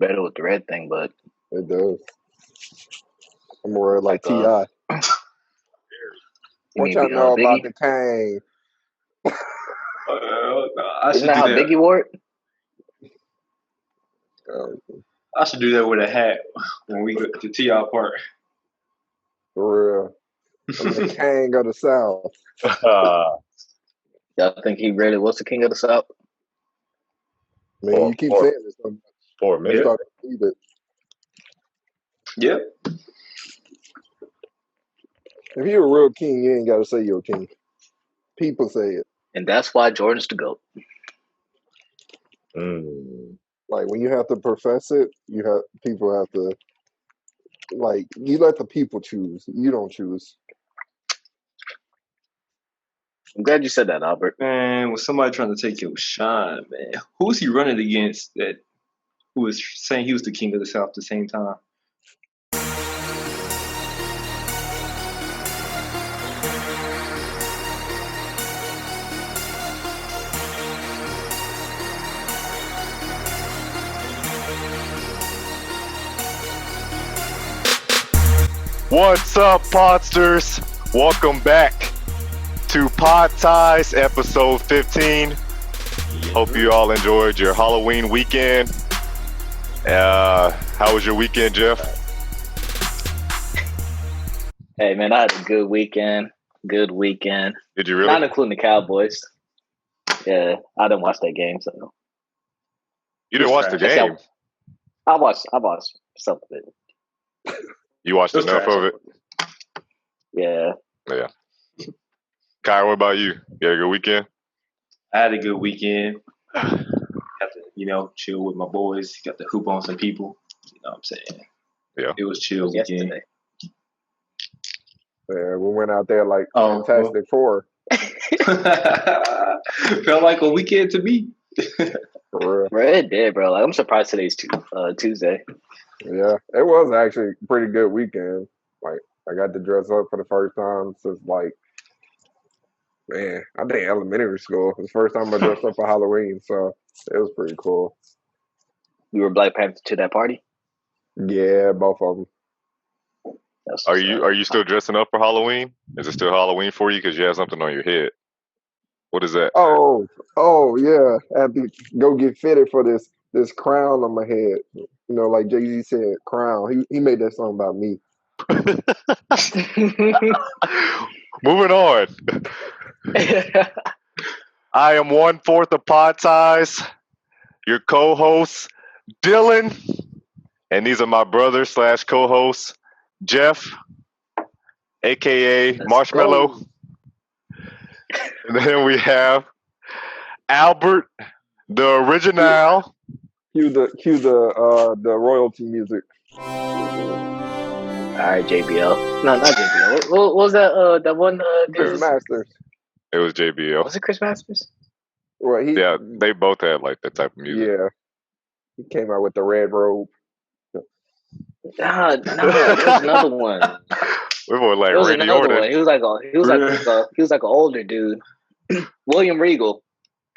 better with the red thing, but It does. I'm more like like T.I. you What mean y'all know about Biggie? the Kane? I Isn't should that do how that. Biggie wore it? I should do that with a hat when we go to T.I. Park. For real. I'm the Kane of the South. Y'all think he really was the king of the South? Man, you keep saying this. For a minute. Start to believe it. Yep. If you're a real king, you ain't got to say you're a king. People say it. And that's why Jordan's the GOAT. Like when you have to profess it, people have to you let the people choose. You don't choose. I'm glad you said that, Albert. Man, with somebody trying to take your shine, man, who's he running against who was saying he was the king of the South at the same time? What's up, Podsters? Welcome back to Pod Ties, episode 15. Hope you all enjoyed your Halloween weekend. How was your weekend, Jeff? Hey, man, I had a good weekend. Good weekend. Did you really? Not including the Cowboys. Yeah, I didn't watch that game, so. You didn't watch the game? I watched some of it. You watched enough of it? Yeah. Yeah. Kai, what about you? You had a good weekend? I had a good weekend. Got to, chill with my boys. Got to hoop on some people. You know what I'm saying? Yeah. It was chill weekend. Yeah, we went out there like Fantastic Four. Felt like a weekend to me. For real. Bro, it did, bro. Like, I'm surprised today's Tuesday. Yeah, it was actually a pretty good weekend. Like, I got to dress up for the first time since, I think elementary school. It was the first time I dressed up for Halloween, so it was pretty cool. You were Black Panther to that party? Yeah, both of them. Are you still dressing up for Halloween? Is it still Halloween for you because you have something on your head? What is that? Oh yeah. I had to go get fitted for this crown on my head. Like Jay-Z said, crown. He made that song about me. Moving on. I am 1/4 of Pod Ties, your co-host, Dylan. And these are my brothers / co-hosts, Jeff, a.k.a. Marshmallow. Go. And then we have Albert, the original. Cue the royalty music. All right, JBL. No, not JBL. What was that? That one. Chris Masters. It was JBL. Was it Chris Masters? Well, yeah, they both had like that type of music. Yeah, he came out with the red robe. Nah, there was another one. We were like there was Randy another Orton. one. He was like an older dude. William Regal.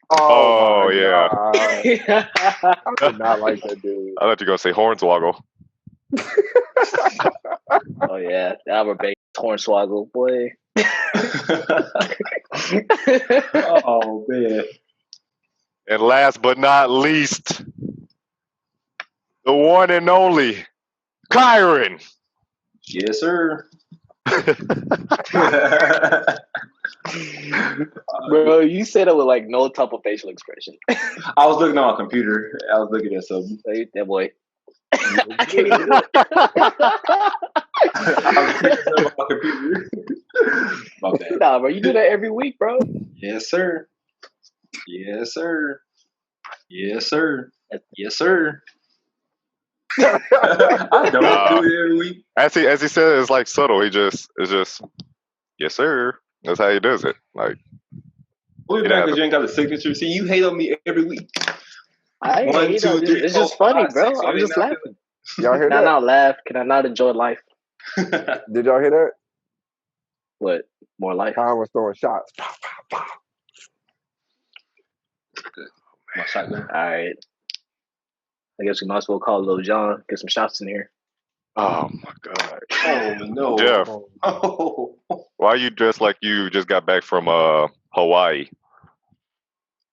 Oh yeah. I did not like that dude. I thought you were gonna say Hornswoggle. Oh yeah, Albert Bates, Hornswoggle, boy. Oh man. And last but not least, the one and only Kyron. Yes, sir. Bro, you said it with like no type of facial expression. I was looking on my computer. I was looking at something. That boy. I can't even do it. I was looking at my computer. My bad. Nah, bro, you do that every week, bro. Yes, sir. Yes, sir. Yes, sir. Yes, sir. I don't do it every week. As he said, it's like subtle. It's just yes, sir. That's how he does it. Like, Well, because you ain't got a signature. See, you hate on me every week. I One, hate two, on three, it's four, just funny, five, bro. 6, I'm just 7, 8, laughing. Y'all hear Can I that? not laugh? Can I not enjoy life? Did y'all hear that? What? More life? Kyle was throwing shots. Pow, pow, pow. My shotgun. All right. I guess we might as well call Lil John. Get some shots in here. Oh my God. Oh no, Jeff, Oh, why are you dressed like you just got back from Hawaii?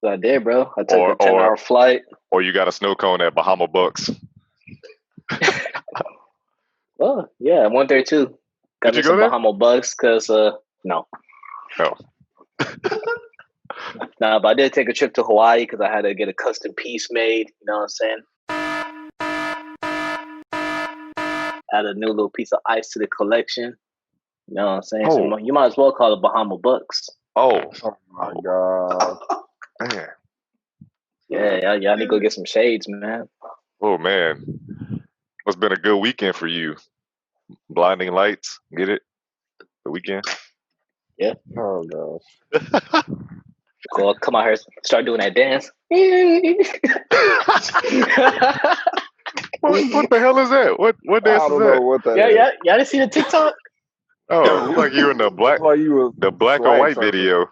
So I did, bro. I took Or- a 10-hour flight. Or you got a snow cone at Bahama Bucks? Oh, yeah, I went there too. Got Did me you go some there? Bahama Bucks because, no. Oh. Nah, but I did take a trip to Hawaii because I had to get a custom piece made. You know what I'm saying? Add a new little piece of ice to the collection. You know what I'm saying? So Oh. you might as well call it Bahama Bucks. Oh, Oh my God. man. Yeah, I need to go get some shades, man. Oh, man. It's been a good weekend for you. Blinding lights. Get it? The weekend? Oh gosh. Go come out here, start doing that dance. What the hell is that? What I dance is don't know that? what that is. yeah. Y'all didn't see the TikTok? Oh, it's like you in the black It's like you was or swag white surfing. video.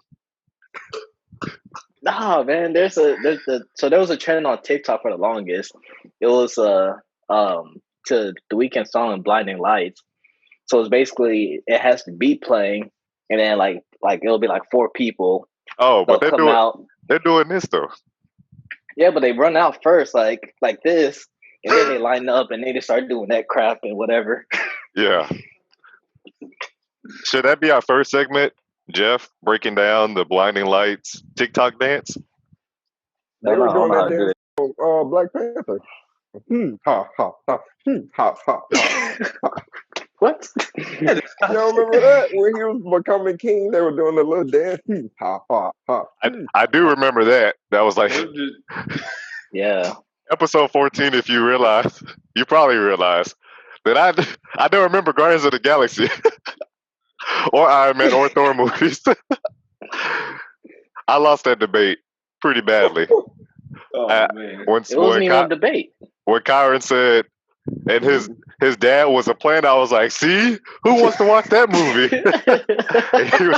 Nah, man. There was a trend on TikTok for the longest. It was to the Weeknd song "Blinding Lights." So it's basically it has the beat playing, and then like it'll be like 4 people. Oh, but They'll come out. they're doing this though. Yeah, but they run out first, like this, and then they line up and they just start doing that crap and whatever. Yeah. Should that be our first segment, Jeff? Breaking down the blinding lights TikTok dance? They I were don't doing know how that to do dance on Black Panther. Ha ha ha. Ha ha ha. What? Y'all remember that when he was becoming king? They were doing the little dance. Ha ha ha. I do remember that. That was like Yeah. episode 14. If you realize, you probably realize that I don't remember Guardians of the Galaxy or Iron Man or Thor movies. I lost that debate pretty badly. oh man. It wasn't even a debate. When Kyron said, and his dad was a plan, I was like, see, who wants to watch that movie? And he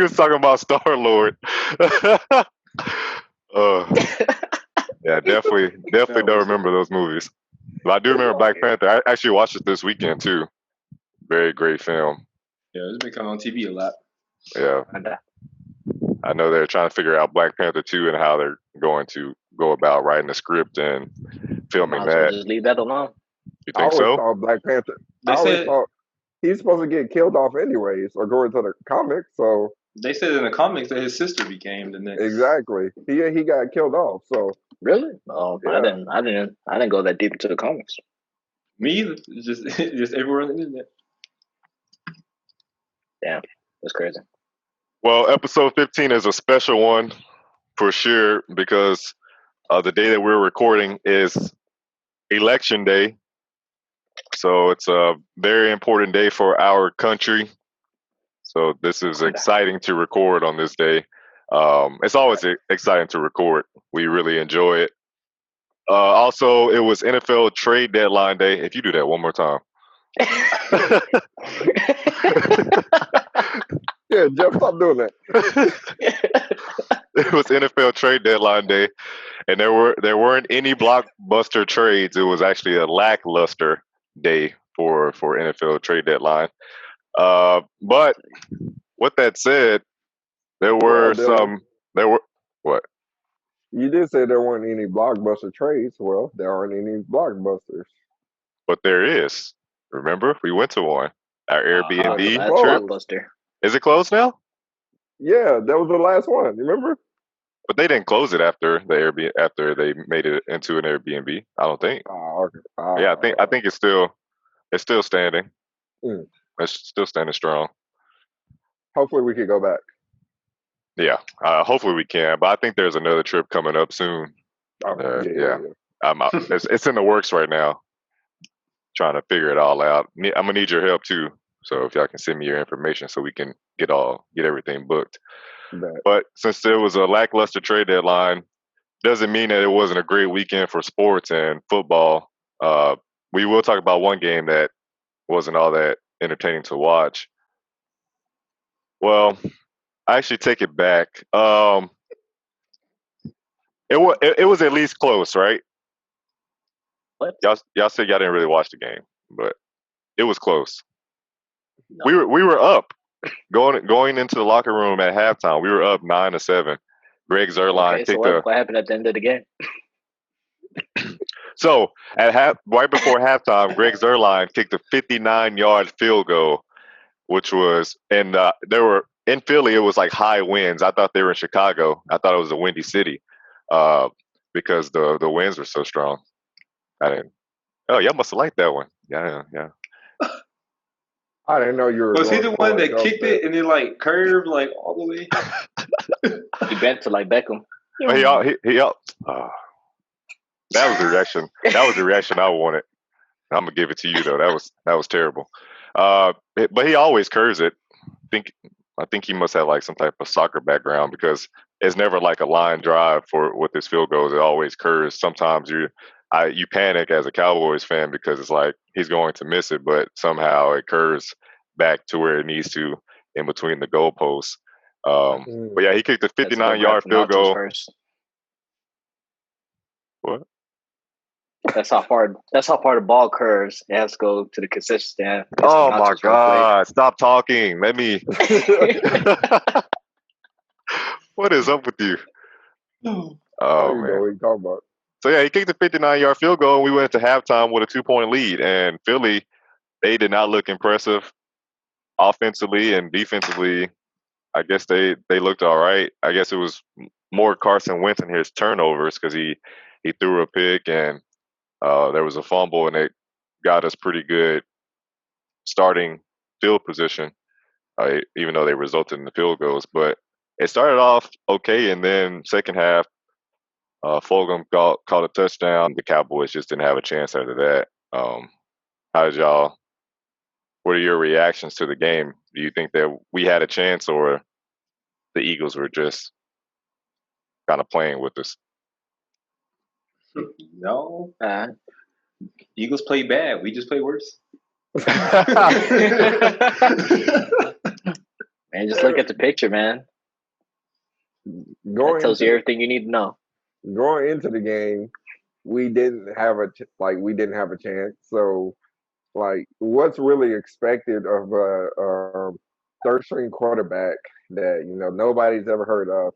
was talking about Star Lord. Yeah, definitely don't remember those movies. But I do remember Black Panther. I actually watched it this weekend too. Very great film. Yeah, it's been coming on TV a lot. Yeah. I know they're trying to figure out Black Panther 2 and how they're going to go about writing the script and filming Might as well that. just leave that alone. You I think always so? thought Black Panther. They I always said thought he's supposed to get killed off anyways, according to the comics. So they said in the comics that his sister became the next. exactly, he got killed off. So Really? Oh, Yeah. I didn't go that deep into the comics. Me either. It's just everywhere on the internet. Damn, that's crazy. Well, episode 15 is a special one for sure because the day that we're recording is election day. So it's a very important day for our country. So this is exciting to record on this day. It's always exciting to record. We really enjoy it. Also, it was NFL trade deadline day. If you do that one more time. yeah, Jeff, stop doing that. It was NFL trade deadline day, and there weren't any blockbuster trades. It was actually a lackluster day for NFL trade deadline. But with that said, there were what? You did say there weren't any blockbuster trades. Well, there aren't any blockbusters. But there is. Remember, we went to one. Our Airbnb That's trip. Blockbuster. Is it closed now? Yeah, that was the last one. Remember? But they didn't close it after they made it into an Airbnb. I don't think. Oh, okay. Yeah, I think it's still standing. Mm. It's still standing strong. Hopefully, we could go back. Yeah, hopefully we can. But I think there's another trip coming up soon. Oh, Yeah. It's in the works right now. Trying to figure it all out. I'm gonna need your help too. So if y'all can send me your information so we can get everything booked. Bet. But since there was a lackluster trade deadline, doesn't mean that it wasn't a great weekend for sports and football. We will talk about one game that wasn't all that entertaining to watch. Well, I actually take it back. It was at least close, right? What? Y'all said y'all didn't really watch the game, but it was close. No. We were up going into the locker room at halftime. We were up 9-7. Greg Zuerlein Okay, so kicked what happened at the end of the game? So right before halftime, Greg Zuerlein kicked a 59-yard field goal, which was there were in Philly. It was like high winds. I thought they were in Chicago. I thought it was a windy city, because the winds were so strong. I didn't. Oh, y'all must have liked that one. Yeah. I didn't know you were Was he going the to one pull a that joke kicked there. it and then like curved like all the way? He bent to like Beckham. But that was the reaction. That was the reaction I wanted. I'm gonna give it to you though. That was terrible. But he always curves it. I think he must have like some type of soccer background, because it's never like a line drive with his field goals. It always curves. Sometimes you panic as a Cowboys fan because it's like he's going to miss it, but somehow it curves back to where it needs to in between the goalposts. But yeah, he kicked a 59-yard field goal. First. What? That's how far the ball curves. It has to go to the concession stand. Oh my God! Stop talking. Let me. What is up with you? Oh man. What you talking about? So yeah, he kicked a 59-yard field goal, and we went into halftime with a 2-point lead. And Philly, they did not look impressive offensively and defensively. I guess they looked all right. I guess it was more Carson Wentz and his turnovers, because he threw a pick and there was a fumble, and it got us pretty good starting field position, even though they resulted in the field goals. But it started off okay, and then second half, Fulgham caught a touchdown. The Cowboys just didn't have a chance after that. What are your reactions to the game? Do you think that we had a chance, or the Eagles were just kind of playing with us? No. Eagles play bad. We just play worse. Man, just look at the picture, man. That tells you everything you need to know. Going into the game, we didn't have a chance. So, like, what's really expected of a third string quarterback that nobody's ever heard of,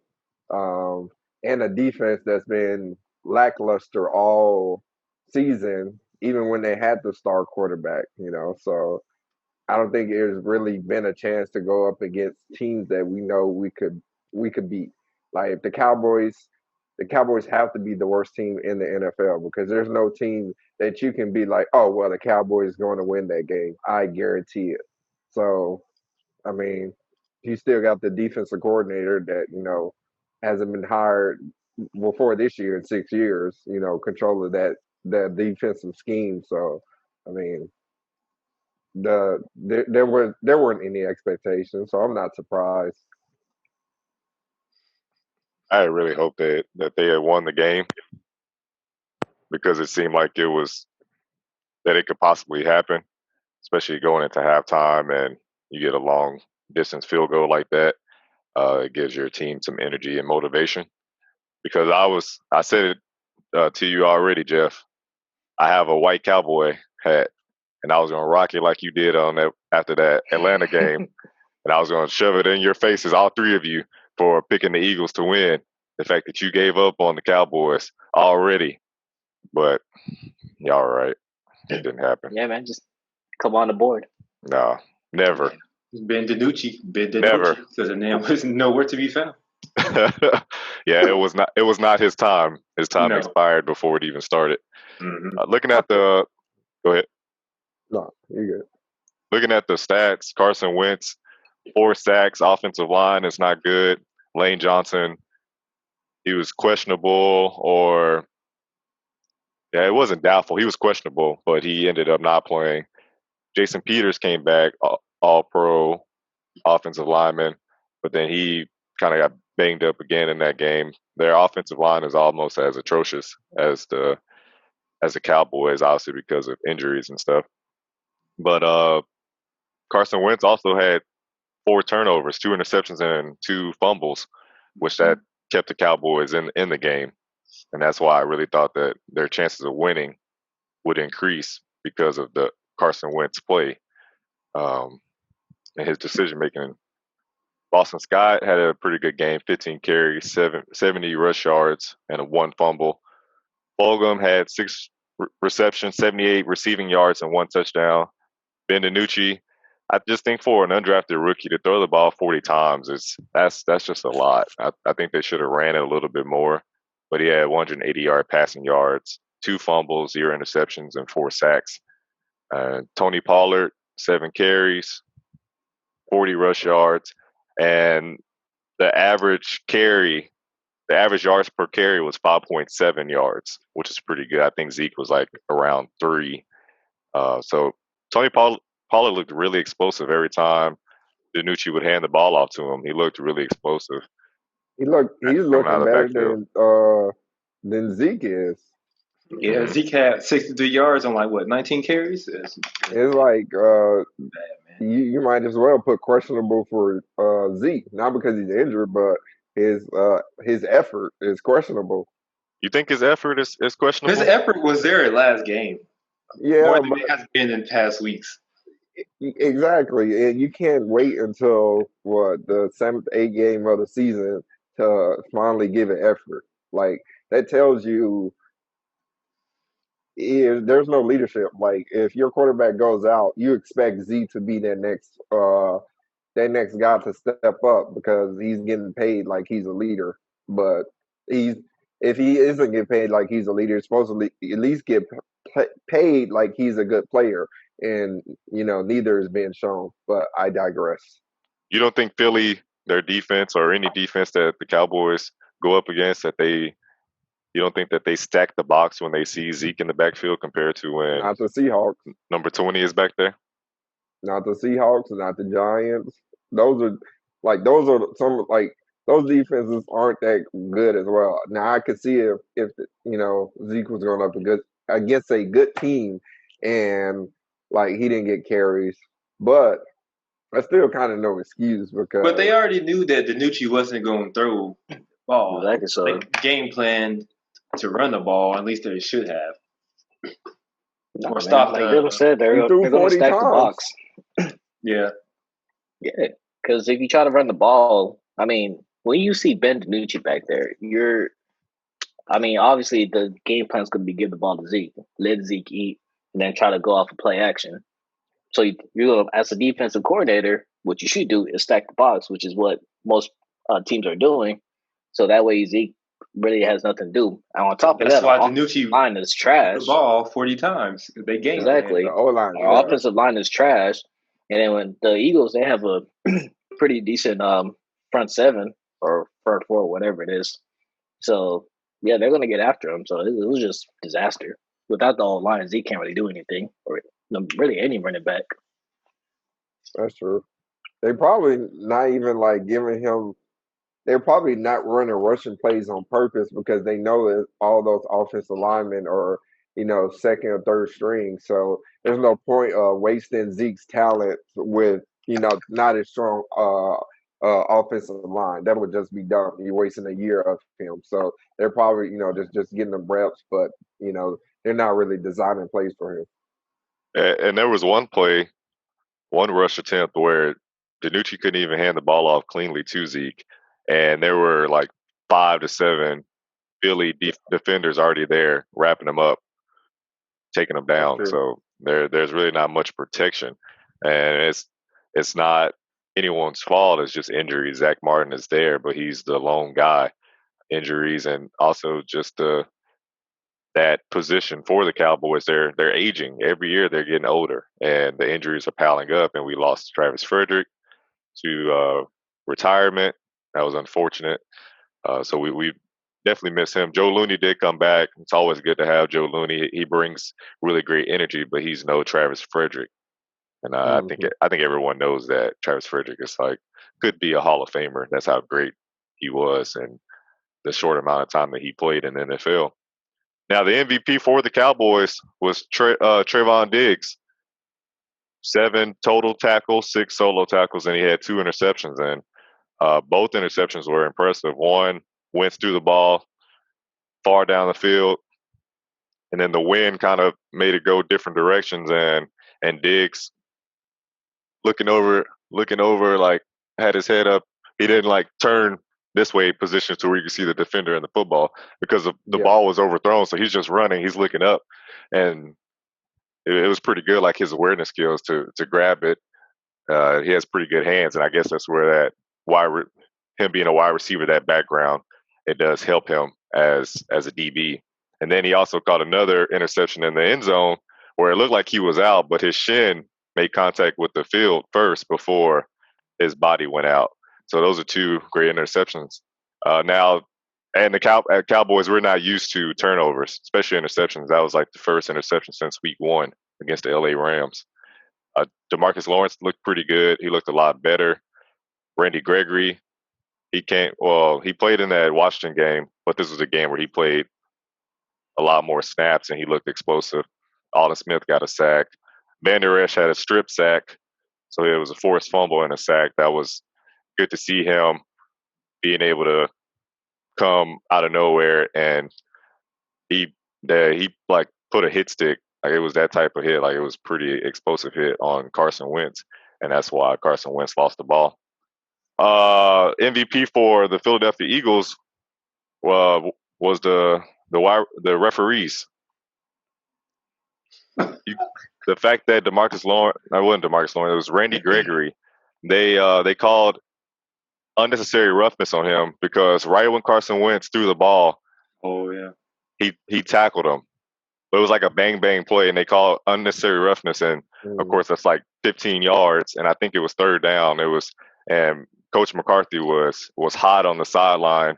and a defense that's been lackluster all season, even when they had the star quarterback. So I don't think there's really been a chance to go up against teams that we know we could beat. Like if the Cowboys have to be the worst team in the NFL, because there's no team that you can be like, oh well, the Cowboys is going to win that game. I guarantee it. So, I mean, you still got the defensive coordinator that hasn't been hired before this year in 6 years. Control of that defensive scheme. So, I mean, there weren't any expectations, so I'm not surprised. I really hope that they had won the game, because it seemed like that it could possibly happen, especially going into halftime and you get a long distance field goal like that. It gives your team some energy and motivation. Because I said it to you already, Jeff. I have a white Cowboy hat, and I was gonna rock it like you did after that Atlanta game, and I was gonna shove it in your faces, all three of you, for picking the Eagles to win. The fact that you gave up on the Cowboys already, but y'all right, it didn't happen. Yeah, man, just come on the board. No, never. Ben DiNucci, Never. because the name was nowhere to be found. Yeah, it was not his time. His time expired before it even started. Mm-hmm. Looking at the, go ahead. No, you're good. Looking at the stats, Carson Wentz, 4 sacks, offensive line is not good. Lane Johnson, he was questionable, it wasn't doubtful. He was questionable, but he ended up not playing. Jason Peters came back, all-pro offensive lineman, but then he kind of got banged up again in that game. Their offensive line is almost as atrocious as the Cowboys, obviously because of injuries and stuff. But Carson Wentz also had 4 turnovers, 2 interceptions, and 2 fumbles, which that kept the Cowboys in the game. And that's why I really thought that their chances of winning would increase because of the Carson Wentz play and his decision making. Boston Scott had a pretty good game, 15 carries, 70 rush yards, and 1 fumble. Fulgham had 6 receptions, 78 receiving yards, and 1 touchdown. Ben DiNucci, I just think for an undrafted rookie to throw the ball 40 times, that's just a lot. I think they should have ran it a little bit more, but he had 180 passing yards, 2 fumbles, 0 interceptions, and 4 sacks. Tony Pollard, 7 carries, 40 rush yards, and the average yards per carry was 5.7 yards, which is pretty good. I think Zeke was like around 3. So Tony Pollard looked really explosive every time DiNucci would hand the ball off to him. He looked really explosive. He's looking better than Zeke is. Yeah, Zeke had 63 yards on 19 carries. It's like bad, man. You might as well put questionable for Zeke, not because he's injured, but his effort is questionable. You think his effort is questionable? His effort was there at last game. Yeah, more than it has been in past weeks. Exactly, and you can't wait until the 7th, 8th game of the season to finally give an effort. Like that tells you there's no leadership. Like if your quarterback goes out, you expect Z to be that next guy to step up because he's getting paid like he's a leader. But if he isn't getting paid like he's a leader, he's supposed to at least get paid like he's a good player. And neither is being shown. But I digress. You don't think Philly, their defense or any defense that the Cowboys go up against, you don't think that they stack the box when they see Zeke in the backfield compared to when not the Seahawks, number 20 is back there? Not the Seahawks, not the Giants. Those defenses aren't that good as well. Now I could see if Zeke was going up against a good team and he didn't get carries, but that's still kind of no excuse because. But they already knew that DiNucci wasn't going to throw the ball. Exactly. So they game planned to run the ball. At least they should have. Or stop. Like Dylan said, they're going to stack the box. Yeah. Yeah, because if you try to run the ball, when you see Ben DiNucci back there, obviously the game plan is going to be give the ball to Zeke, let Zeke eat, and then try to go off of play action. So you as a defensive coordinator, what you should do is stack the box, which is what most teams are doing. So that way Zeke really has nothing to do. And on top of that, our DiNucci line is trash. The ball 40 times. They game exactly. Our offensive line is trash. And then when the Eagles, they have a pretty decent front 7 or front 4, whatever it is. So yeah, they're going to get after him. So it was just disaster. Without the old line, Zeke can't really do anything, or really any running back. That's true. They probably not even giving him. They're probably not running rushing plays on purpose because they know that all those offensive linemen are, second or third string. So there's no point of wasting Zeke's talent with, not as strong offensive line. That would just be dumb. You're wasting a year of him. So they're probably, just getting them reps, but they're not really designing plays for him. And there was one rush attempt where DiNucci couldn't even hand the ball off cleanly to Zeke. And there were 5 to 7 Philly defenders already there, wrapping them up, taking them down. So there's really not much protection. And it's not anyone's fault. It's just injuries. Zach Martin is there, but he's the lone guy. Injuries and also just that position for the Cowboys, they're aging. Every year they're getting older, and the injuries are piling up. And we lost Travis Frederick to retirement. That was unfortunate. So we definitely miss him. Joe Looney did come back. It's always good to have Joe Looney. He brings really great energy, but he's no Travis Frederick. And I think everyone knows that Travis Frederick is could be a Hall of Famer. That's how great he was in the short amount of time that he played in the NFL. Now the MVP for the Cowboys was Trayvon Diggs. 7 total tackles, 6 solo tackles, and he had 2 interceptions. And both interceptions were impressive. One went through the ball far down the field, and then the wind kind of made it go different directions, and Diggs looking over, like had his head up. He didn't like turn this way position to where you could see the defender and the football because the ball was overthrown. So he's just running. He's looking up, and it was pretty good. Like his awareness skills to grab it. He has pretty good hands, and I guess that's where that him being a wide receiver, that background, it does help him as a DB. And then he also caught another interception in the end zone where it looked like he was out, but his shin made contact with the field first before his body went out. So those are two great interceptions. Now, and the Cowboys, we're not used to turnovers, especially interceptions. That was like the first interception since week 1 against the LA Rams. DeMarcus Lawrence looked pretty good. He looked a lot better. Randy Gregory, he played in that Washington game, but this was a game where he played a lot more snaps and he looked explosive. Alden Smith got a sack. Van Der Esch had a strip sack, so it was a forced fumble and a sack. That was good to see him being able to come out of nowhere, and he like put a hit stick. Like it was that type of hit. Like it was pretty explosive hit on Carson Wentz, and that's why Carson Wentz lost the ball. MVP for the Philadelphia Eagles was the referees. The fact that DeMarcus Lawrence, I wasn't DeMarcus Lawrence, it was Randy Gregory. They called unnecessary roughness on him because right when Carson Wentz threw the ball, he tackled him. But it was like a bang bang play, and they called unnecessary roughness, and of course that's like 15 yards, and I think it was third down. And Coach McCarthy was hot on the sideline,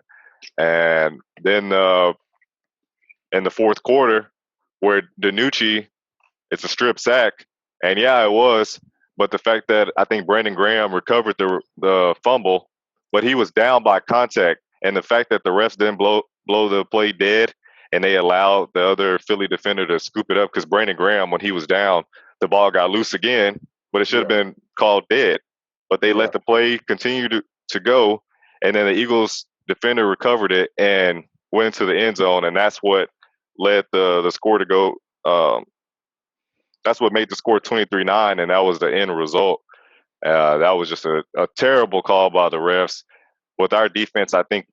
and then in the fourth quarter, where DiNucci, it's a strip sack, and yeah, it was. But the fact that I think Brandon Graham recovered the fumble, but he was down by contact, and the fact that the refs didn't blow the play dead, and they allowed the other Philly defender to scoop it up because Brandon Graham, when he was down, the ball got loose again, but it should have been called dead. But they let the play continue to go, and then the Eagles defender recovered it and went into the end zone, and that's what led the score to go. That's what made the score 23-9, and that was the end result. That was just a terrible call by the refs. With our defense, I think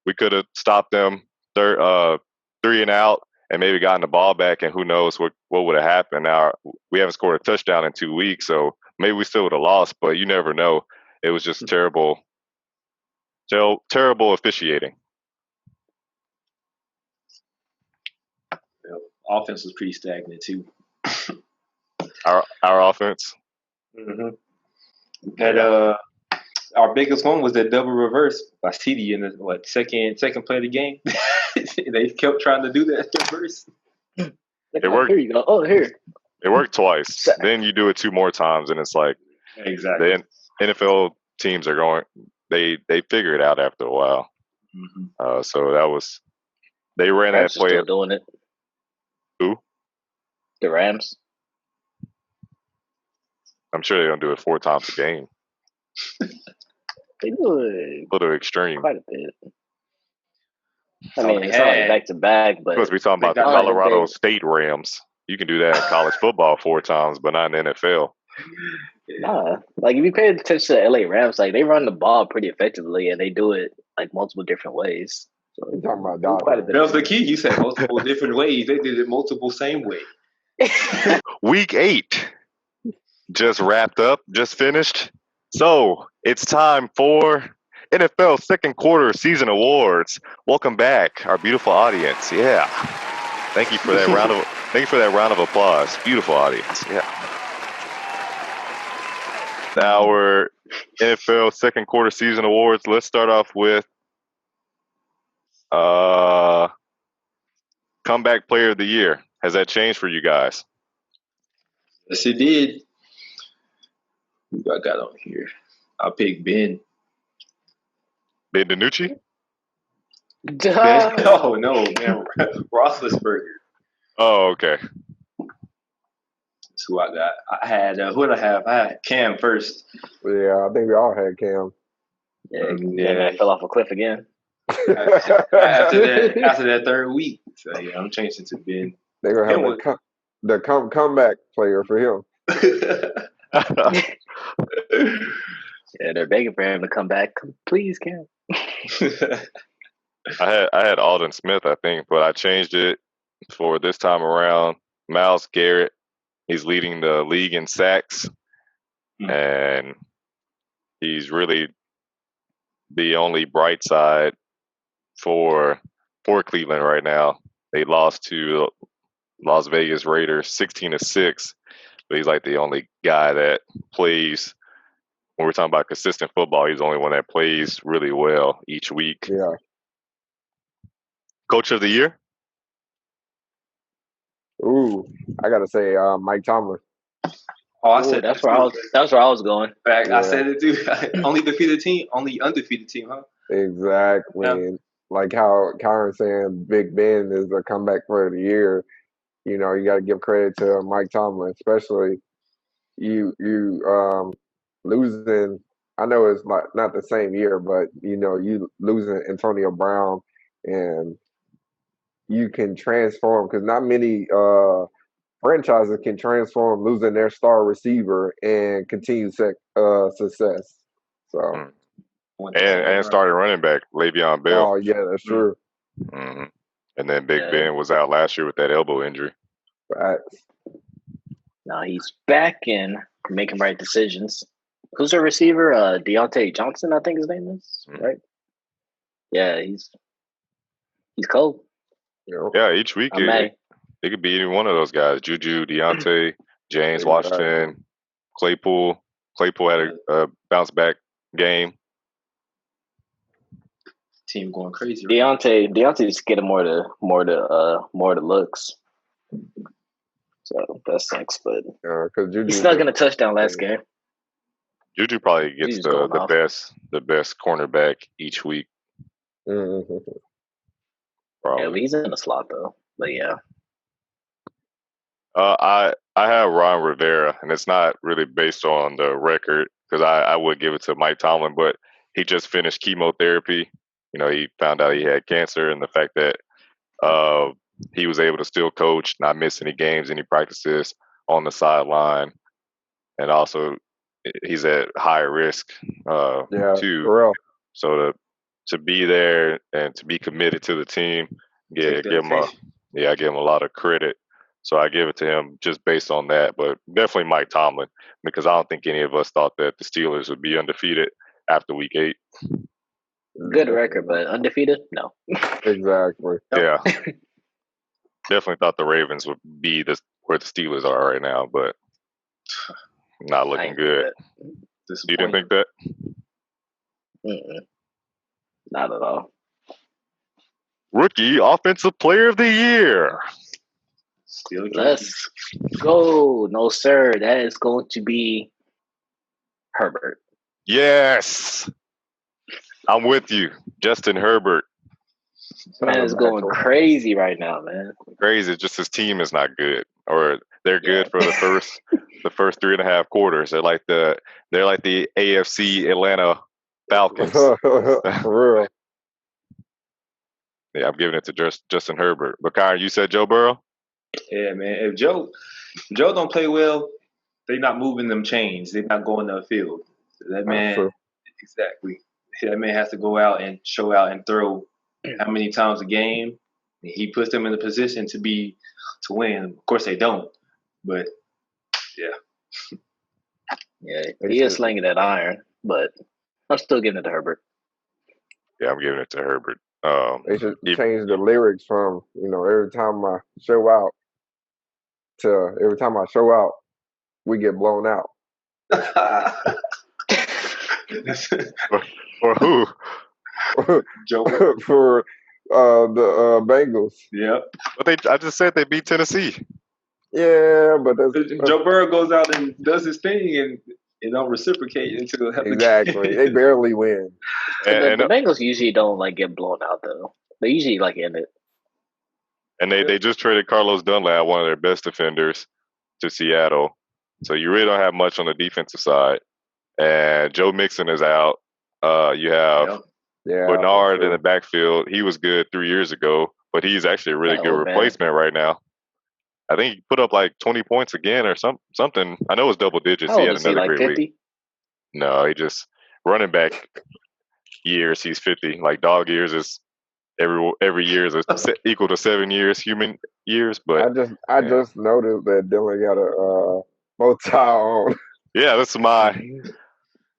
we could have stopped them 3 and out and maybe gotten the ball back, and who knows what would have happened. Now, we haven't scored a touchdown in 2 weeks, so maybe we still would have lost, but you never know. It was just terrible officiating. Offense was pretty stagnant, too. Our offense? Mm-hmm. That our biggest one was that double reverse by CD in the second play of the game. They kept trying to do that reverse. It worked. Here you go. Oh, here. It worked twice. Then you do it 2 more times, and it's like exactly. The NFL teams are going. They figure it out after a while. Mm-hmm. So they ran that play. Still doing it. Who? The Rams. I'm sure they don't do it 4 times a game. They do it a little extreme. quite a bit. I mean, it's not like back to back, but because we're talking about the Colorado State Rams. You can do that in college football 4 times, but not in the NFL. Nah, like if you pay attention to LA Rams, like they run the ball pretty effectively, and they do it like multiple different ways. So You're talking about quite a bit. That was the key. You said multiple different ways. They did it multiple same way. Week 8 just wrapped up, just finished. So it's time for NFL second quarter season awards. Welcome back, our beautiful audience. Yeah, thank you for that round of applause. Beautiful audience. Yeah. Now we're NFL second quarter season awards. Let's start off with comeback player of the year. Has that changed for you guys? Yes, it did. Who I got on here? I'll pick Ben. Ben DiNucci? Oh, no, man. Roethlisberger. Oh, okay. That's who I got. I had, who did I have? I had Cam first. Yeah, I think we all had Cam. Yeah, I fell off a cliff again. After that 3rd week. So, yeah, I'm changing to Ben. They're gonna Him have the comeback player for him. Yeah, they're begging for him to come back. Please, Cam. I had Alden Smith, I think, but I changed it for this time around. Myles Garrett, he's leading the league in sacks, and he's really the only bright side for Cleveland right now. They lost to Las Vegas Raiders 16-6, but he's like the only guy that plays. When we're talking about consistent football, he's the only one that plays really well each week. Yeah. Coach of the year? Ooh, I gotta say, Mike Tomlin. Oh, I Ooh, said that's where I was going. I Yeah. said it too. Only undefeated team, huh? Exactly. Yeah. And like how Kyron's saying, Big Ben is a comeback player of the year. You know, you got to give credit to Mike Tomlin, especially you losing. I know it's not the same year, but you know, you losing Antonio Brown, and you can transform because not many franchises can transform losing their star receiver and continue success. So, And started running back Le'Veon Bell. oh yeah, that's true. Mm-hmm. And then Big Ben was out last year with that elbow injury. Facts. Now he's back and making right decisions. Who's the receiver? Deontay Johnson, I think his name is, right? Yeah, he's cold. Yeah, each week it could be any one of those guys. Juju, Deontay, James Washington, Claypool. Claypool had a bounce back game. Team going crazy. Deontay's getting more to looks. So that sucks, but he snuck in a touchdown last game. Juju probably gets the best cornerback each week. Mm-hmm. Yeah, but he's in the slot though. But yeah. I have Ron Rivera, and it's not really based on the record because I would give it to Mike Tomlin, but he just finished chemotherapy. You know, he found out he had cancer, and the fact that he was able to still coach, not miss any games, any practices on the sideline, and also he's at higher risk too. For real. So to be there and to be committed to the team, I give him a lot of credit. So I give it to him just based on that, but definitely Mike Tomlin because I don't think any of us thought that the Steelers would be undefeated after Week 8. Good record, but undefeated? No. Exactly. Yeah. Definitely thought the Ravens would be where the Steelers are right now, but not looking good. You didn't think that? Not at all. Rookie Offensive Player of the Year. Let's go. No, sir. That is going to be Herbert. Yes. I'm with you. Justin Herbert. Man is going crazy right now, man. Crazy. Just his team is not good. Or they're good for the first 3.5 quarters. They're like the AFC Atlanta Falcons. For real. Yeah, I'm giving it to Justin Herbert. But Kyron, you said Joe Burrow? Yeah, man. If Joe don't play well, they're not moving them chains. They're not going to the field. That man, exactly. That man has to go out and show out and throw how many times a game. He puts them in a position to win. Of course, they don't. But yeah. Yeah, he is slinging that iron, but I'm still giving it to Herbert. Yeah, I'm giving it to Herbert. They should change the lyrics from, every time I show out to every time I show out, we get blown out. For who? Joe. For the Bengals. Yep. But I just said they beat Tennessee. Yeah, but Joe Burrow goes out and does his thing and it don't reciprocate until exactly. They barely win. And the Bengals usually don't get blown out though. They usually end it. And they just traded Carlos Dunlap, one of their best defenders, to Seattle. So you really don't have much on the defensive side. And Joe Mixon is out. You have Bernard in the backfield. He was good 3 years ago, but he's actually a really good replacement right now. I think he put up like 20 points again or something. I know it was double digits. How He old had is he? another Like great 50? week. No, he just running back years. He's 50. Like dog years is every year is equal to 7 years human years. But I just noticed that Dylan got a bow tie on. Yeah, this is my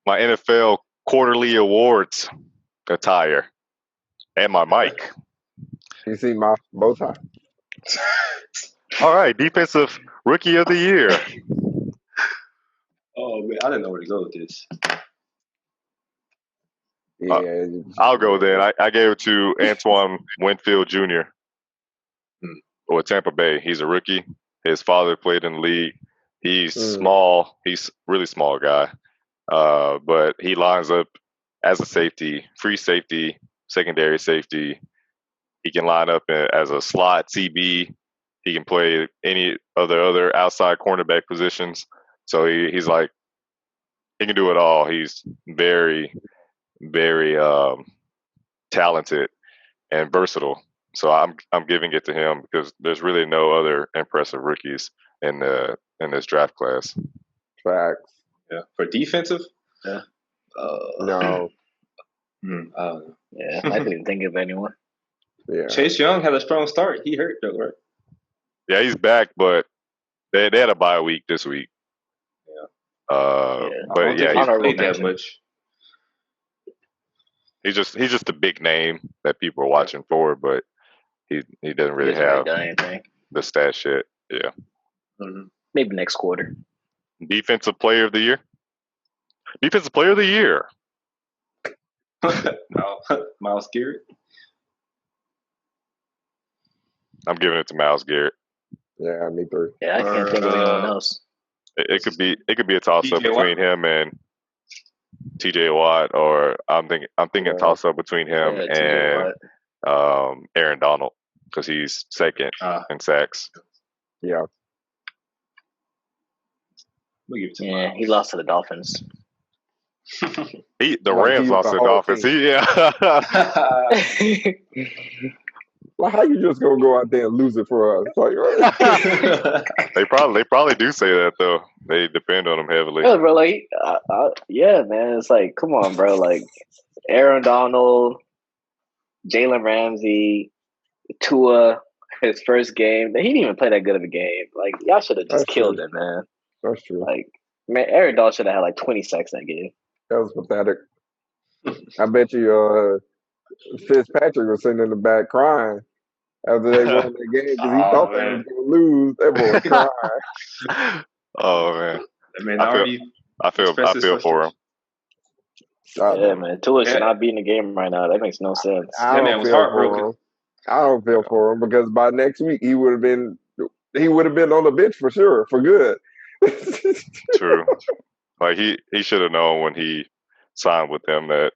NFL quarterly awards attire and my mic. You see my bow tie? All right, defensive rookie of the year. Oh man, I didn't know where to go with this. Yeah, I'll go then. I gave it to Antoine Winfield Jr. With Tampa Bay. He's a rookie. His father played in the league. He's small. He's a really small guy. But he lines up as a safety, free safety, secondary safety. He can line up as a slot CB. He can play any of the other outside cornerback positions. So he's like, he can do it all. He's very, very talented and versatile. So I'm giving it to him because there's really no other impressive rookies in this draft class. Facts. Yeah, for defensive. Yeah. No. Yeah, I couldn't think of anyone. Yeah. Chase Young had a strong start. He hurt though, right? Yeah, he's back, but they had a bye week this week. Yeah. But yeah, he's he's played that much. He's just a big name that people are watching for, but he doesn't really have done anything. the stat shit. Yeah. Mm-hmm. Maybe next quarter. Defensive player of the year. Defensive player of the year. Myles Garrett. I'm giving it to Myles Garrett. Yeah, me too. Yeah, I can't think of anyone else. It could be a toss up TJ between him and TJ Watt, or I'm thinking toss up between him and Aaron Donald because he's second in sacks. Yeah. Yeah, he lost to the Dolphins. The Rams lost to the Dolphins. Well, how you just gonna go out there and lose it for us? Like, They probably do say that though. They depend on him heavily. Yeah, bro. Like, yeah, man. It's like, come on, bro. Like, Aaron Donald, Jalen Ramsey, Tua, his first game. He didn't even play that good of a game. Like, y'all should have just killed him, man. That's true. Like, man, Aaron Donald should have had like 20 sacks that game. That was pathetic. I bet you Fitzpatrick was sitting in the back crying after they won the game because he thought they was going to lose. That boy was crying. Oh man, I feel for him. Yeah, man. Tua should not be in the game right now. That makes no sense. I don't feel for him because by next week he would have been on the bench for sure, for good. True. Like he should have known when he signed with them that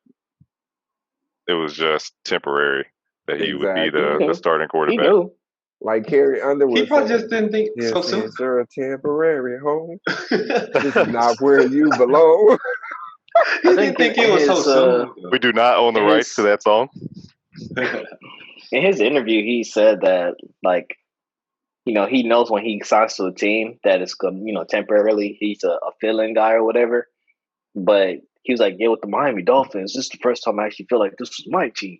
it was just temporary, that he would be the starting quarterback. He knew. Like Carrie Underwood. He probably just didn't think so soon. Is there a temporary home? This is not where you belong. He didn't think it was so soon. We do not own the rights to that song. In his interview, he said that, like, he knows when he signs to a team that it's, temporarily he's a fill-in guy or whatever. But he was like, yeah, with the Miami Dolphins, this is the first time I actually feel like this was my team.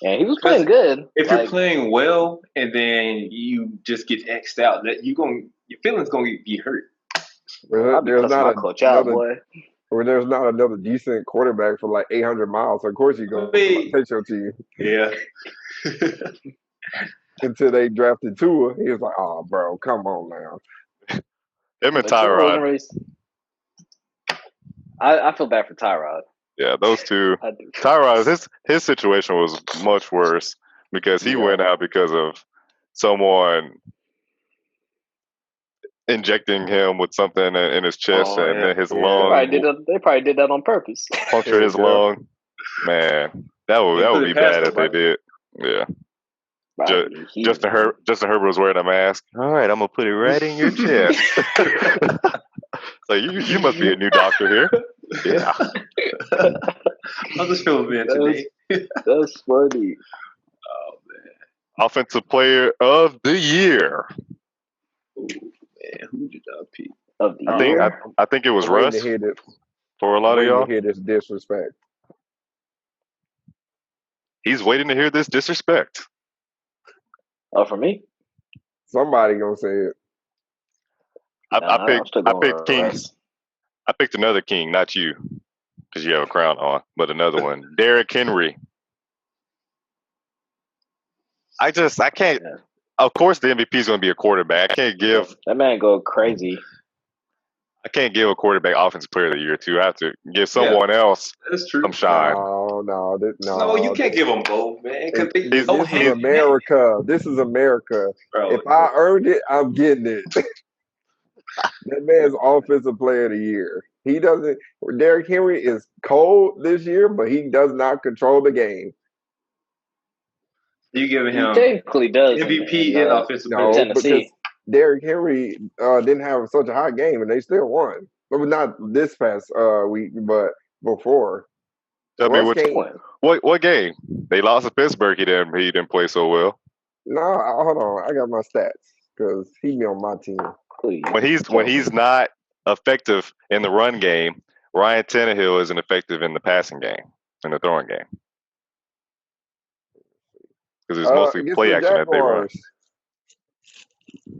And he was playing good. If you're playing well and then you just get X'd out, your feelings going to be hurt. There's not another decent quarterback for like 800 miles. So of course you're going to take your team. Yeah. Until they drafted Tua, he was like, "Oh, bro, come on now." Him and Tyrod. I feel bad for Tyrod. Yeah, those two. Tyrod, his situation was much worse because he went out because of someone injecting him with something in his chest and his lung. They probably did that on purpose. Punctured his lung. Man, that would be bad if they did. Yeah. Justin Herbert was wearing a mask. All right, I'm gonna put it right in your chest. So you must be a new doctor here. Yeah. I'll just feel bad today. That's funny. Oh man. Offensive player of the year. Oh man, who did I pick? Of the year? I think it was Russ for a lot of y'all. To hear this disrespect. He's waiting to hear this disrespect. Oh, for me? Somebody gonna say it. I picked King. I picked another King, not you, because you have a crown on, but another one, Derrick Henry. I can't. Yeah. Of course, the MVP is going to be a quarterback. I can't give that man go crazy. I can't give a quarterback offensive player of the year too. I have to give someone else some shine. No, you can't give them both, man. This is America. This is America. Bro, if I earned it, I'm getting it. That man's offensive player of the year. He doesn't. Derrick Henry is cold this year, but he does not control the game. You giving him technically does MVP in offensive player? Tennessee. Derrick Henry didn't have such a high game, and they still won. But not this past week, but before. Tell me what game? They lost to Pittsburgh. He didn't play so well. No, hold on. I got my stats because he be on my team. When he's not effective in the run game, Ryan Tannehill isn't effective in the passing game, in the throwing game. Because it's mostly play action that they run.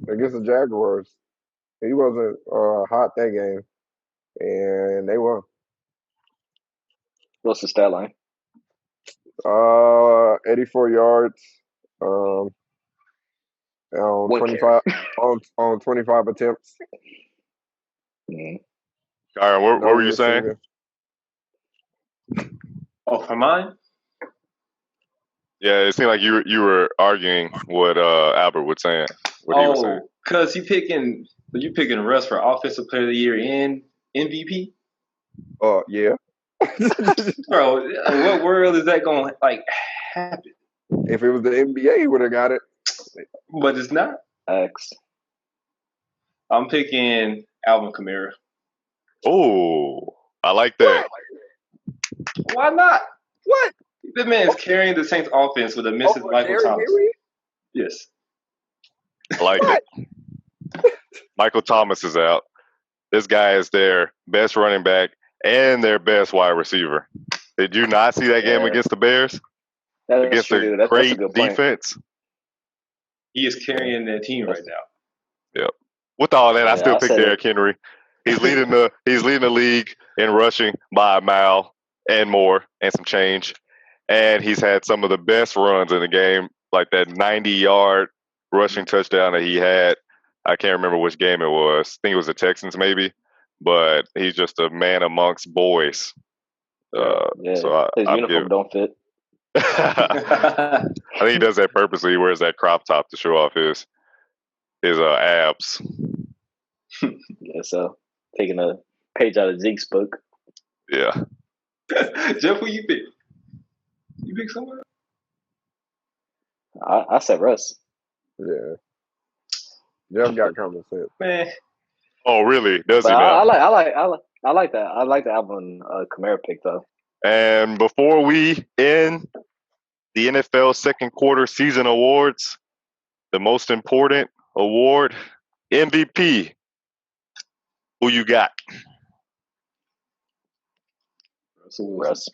Against the Jaguars, he wasn't hot that game, and they won. What's the stat line? 84 yards. On 25 on 25 attempts. Kyron, what were you saying? Oh, for mine? Yeah, it seemed like you were arguing what Albert was saying. What he was saying. Because you picking Russ for offensive player of the year and MVP? Yeah. Bro, what world is that going to happen? If it was the NBA, he would have got it. But it's not. X. I'm picking Alvin Kamara. Oh, I like that. What? Why not? What? The man is carrying the Saints offense with a missing Michael Thomas. Yes. I like it. Michael Thomas is out. This guy is their best running back and their best wide receiver. Did you not see that game against the Bears? Against true. the great defense? He is carrying their team right now. Yep. With all that, I still pick Derrick Henry. He's leading the league in rushing by a mile and more and some change. And he's had some of the best runs in the game, like that 90-yard rushing touchdown that he had. I can't remember which game it was. I think it was the Texans maybe. But he's just a man amongst boys. So his uniform don't fit. I think he does that purposely. He wears that crop top to show off his abs. Yeah, so taking a page out of Zeke's book. Yeah. Jeff, who you pick? You pick someone? I said Russ. Yeah. Jeff got common sense. Man. Oh, really? Does he now? I like that. I like the Alvin Kamara pick though. And before we end the NFL second quarter season awards, the most important award, MVP. Who you got? Russ.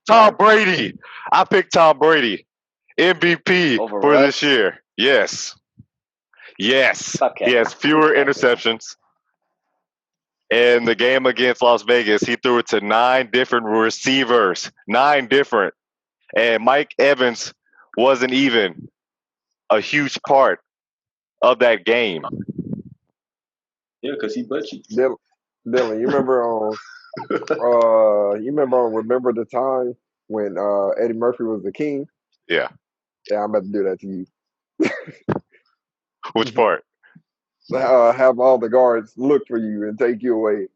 Tom Brady. I picked Tom Brady. MVP over for Russ? This year. Yes. He has fewer interceptions. In the game against Las Vegas, he threw it to 9 different receivers. 9 different. And Mike Evans wasn't even a huge part of that game. Yeah, because he butt cheeks. Dylan, you remember on Remember the Time when Eddie Murphy was the king? Yeah. Yeah, I'm about to do that to you. Which part? Have all the guards look for you and take you away.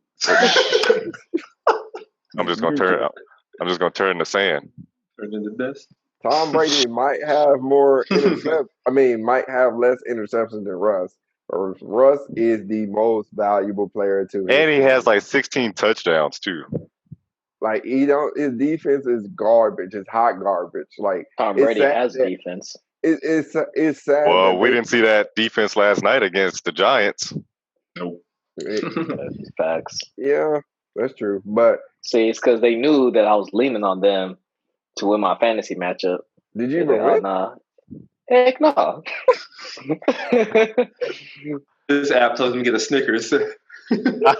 I'm just gonna turn the sand. Turn into dust. Tom Brady might have more might have less interceptions than Russ. Russ is the most valuable player to him. And he has like 16 touchdowns too. Like his defense is garbage. It's hot garbage. Like Tom it's Brady sad has that defense. it's sad Well, that we they. didn't see that defense last night against the Giants. Nope. Facts. Yeah, that's true. But See, it's because they knew that I was leaning on them to win my fantasy matchup. did you even win? Nah. Heck no. This app tells me to get a Snickers.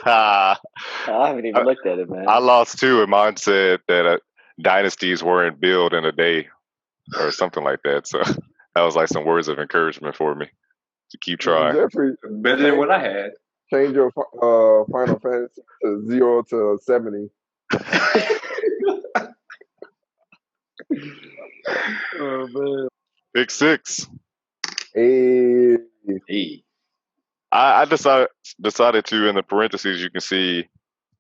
I haven't even looked at it, man. I lost two, and mine said that dynasties weren't built in a day or something like that. So that was like some words of encouragement for me to keep trying. Jeffrey, Better than what I had. change your Final Fantasy to 0 to 70. Oh man. Pick six. Hey. I decided to, in the parentheses, you can see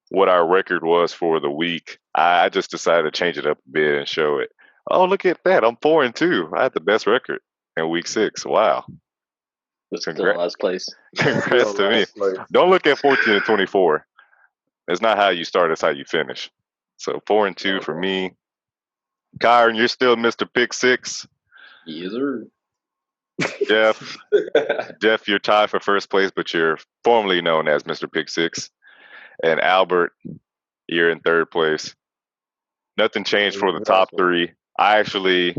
what our record was for the week. I just decided to change it up a bit and show it. Oh, look at that. I'm 4-2. I had the best record in week 6. Wow. Still last place. Congrats to me. Don't look at 14 and 24. It's not how you start, it's how you finish. So 4-2 for me. Kyron, you're still Mr. Pick Six. Yes, sir. Jeff, you're tied for first place, but you're formerly known as Mr. Pick Six. And Albert, you're in third place. Nothing changed for the top three. I actually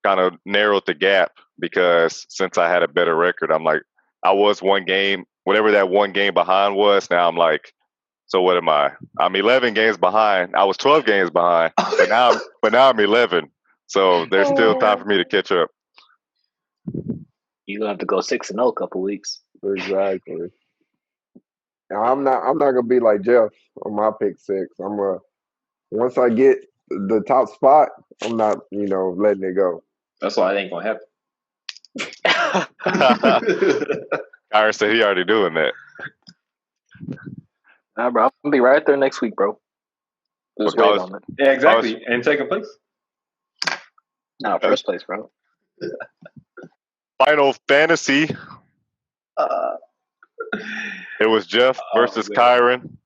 kind of narrowed the gap because since I had a better record, I'm like, I was one game, whatever that one game behind was. Now I'm like, so what am I? I'm 11 games behind. I was 12 games behind, but now I'm 11. So there's still time for me to catch up. You're gonna have to go 6-0 a couple weeks. Exactly. Now, I'm not gonna be like Jeff on my pick six. Once I get the top spot, I'm not, letting it go. That's why it ain't gonna happen. Kyron said he already doing that. Nah, bro, I'm gonna be right there next week, bro. Just wait on it. Yeah, exactly. And second place? Nah, first place, bro. Final Fantasy. It was Jeff versus Kyron.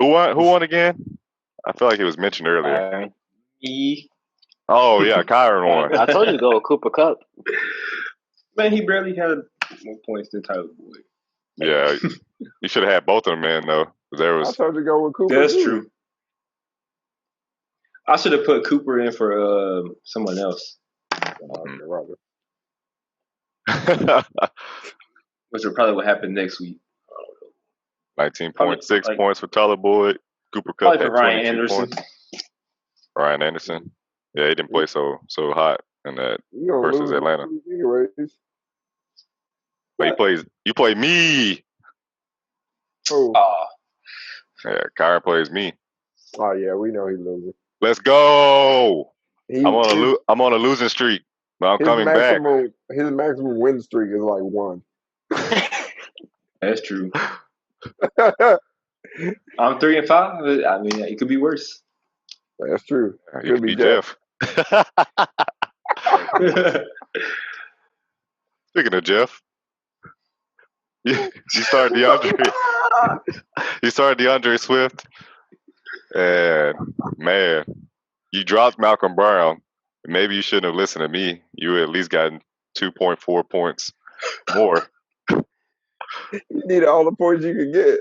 Who won again? I feel like it was mentioned earlier. Oh yeah, Kyron won. I told you to go with Cooper Kupp. Man, he barely had more points than Untitled Boy. Yeah, you should have had both of them in though. I told you to go with Cooper. That's true. I should have put Cooper in for someone else. Which will probably what happen next week. 19.6 points for Tyler Boyd. Cooper Kupp had Ryan 22 Anderson. points. Ryan Anderson. Yeah, he didn't play so hot in that versus Atlanta. But you play me. Oh. Yeah, Kyron plays me. Oh yeah, we know he's losing. Let's go. I'm on a losing streak, but I'm coming back. His maximum win streak is like 1. That's true. I'm 3-5. I mean, it could be worse. That's true. You could be Jeff. Speaking of Jeff, you started DeAndre Swift, and man, you dropped Malcolm Brown. Maybe you shouldn't have listened to me. You at least gotten 2.4 points more. You need all the points you could get.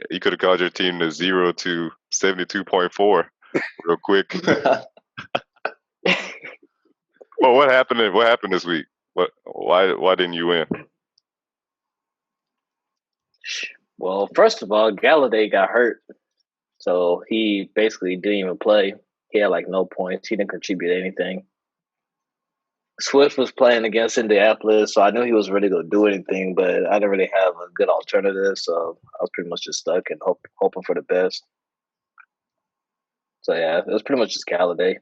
You could have called your team to 0 to 72.4 real quick. Well, what happened this week? Why didn't you win? Well, first of all, Galladay got hurt, so he basically didn't even play. He had like no points. He didn't contribute anything. Swift was playing against Indianapolis, so I knew he was ready to do anything, but I didn't really have a good alternative, so I was pretty much just stuck and hoping for the best. So yeah, it was pretty much just Galladay.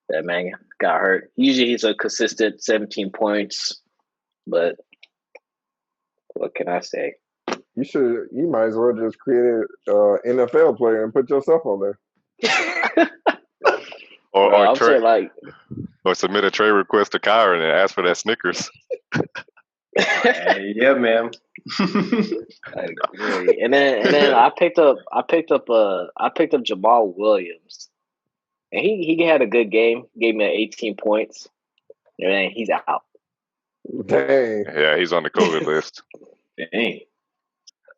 That man got hurt. Usually he's a consistent 17 points, but what can I say? You might as well just create an NFL player and put yourself on there. Or submit a trade request to Kyron and ask for that Snickers. Yeah, man. I agree. And then I picked up Jamal Williams, and he had a good game. Gave me 18 points, and then he's out. Dang. Yeah, he's on the COVID list. Dang.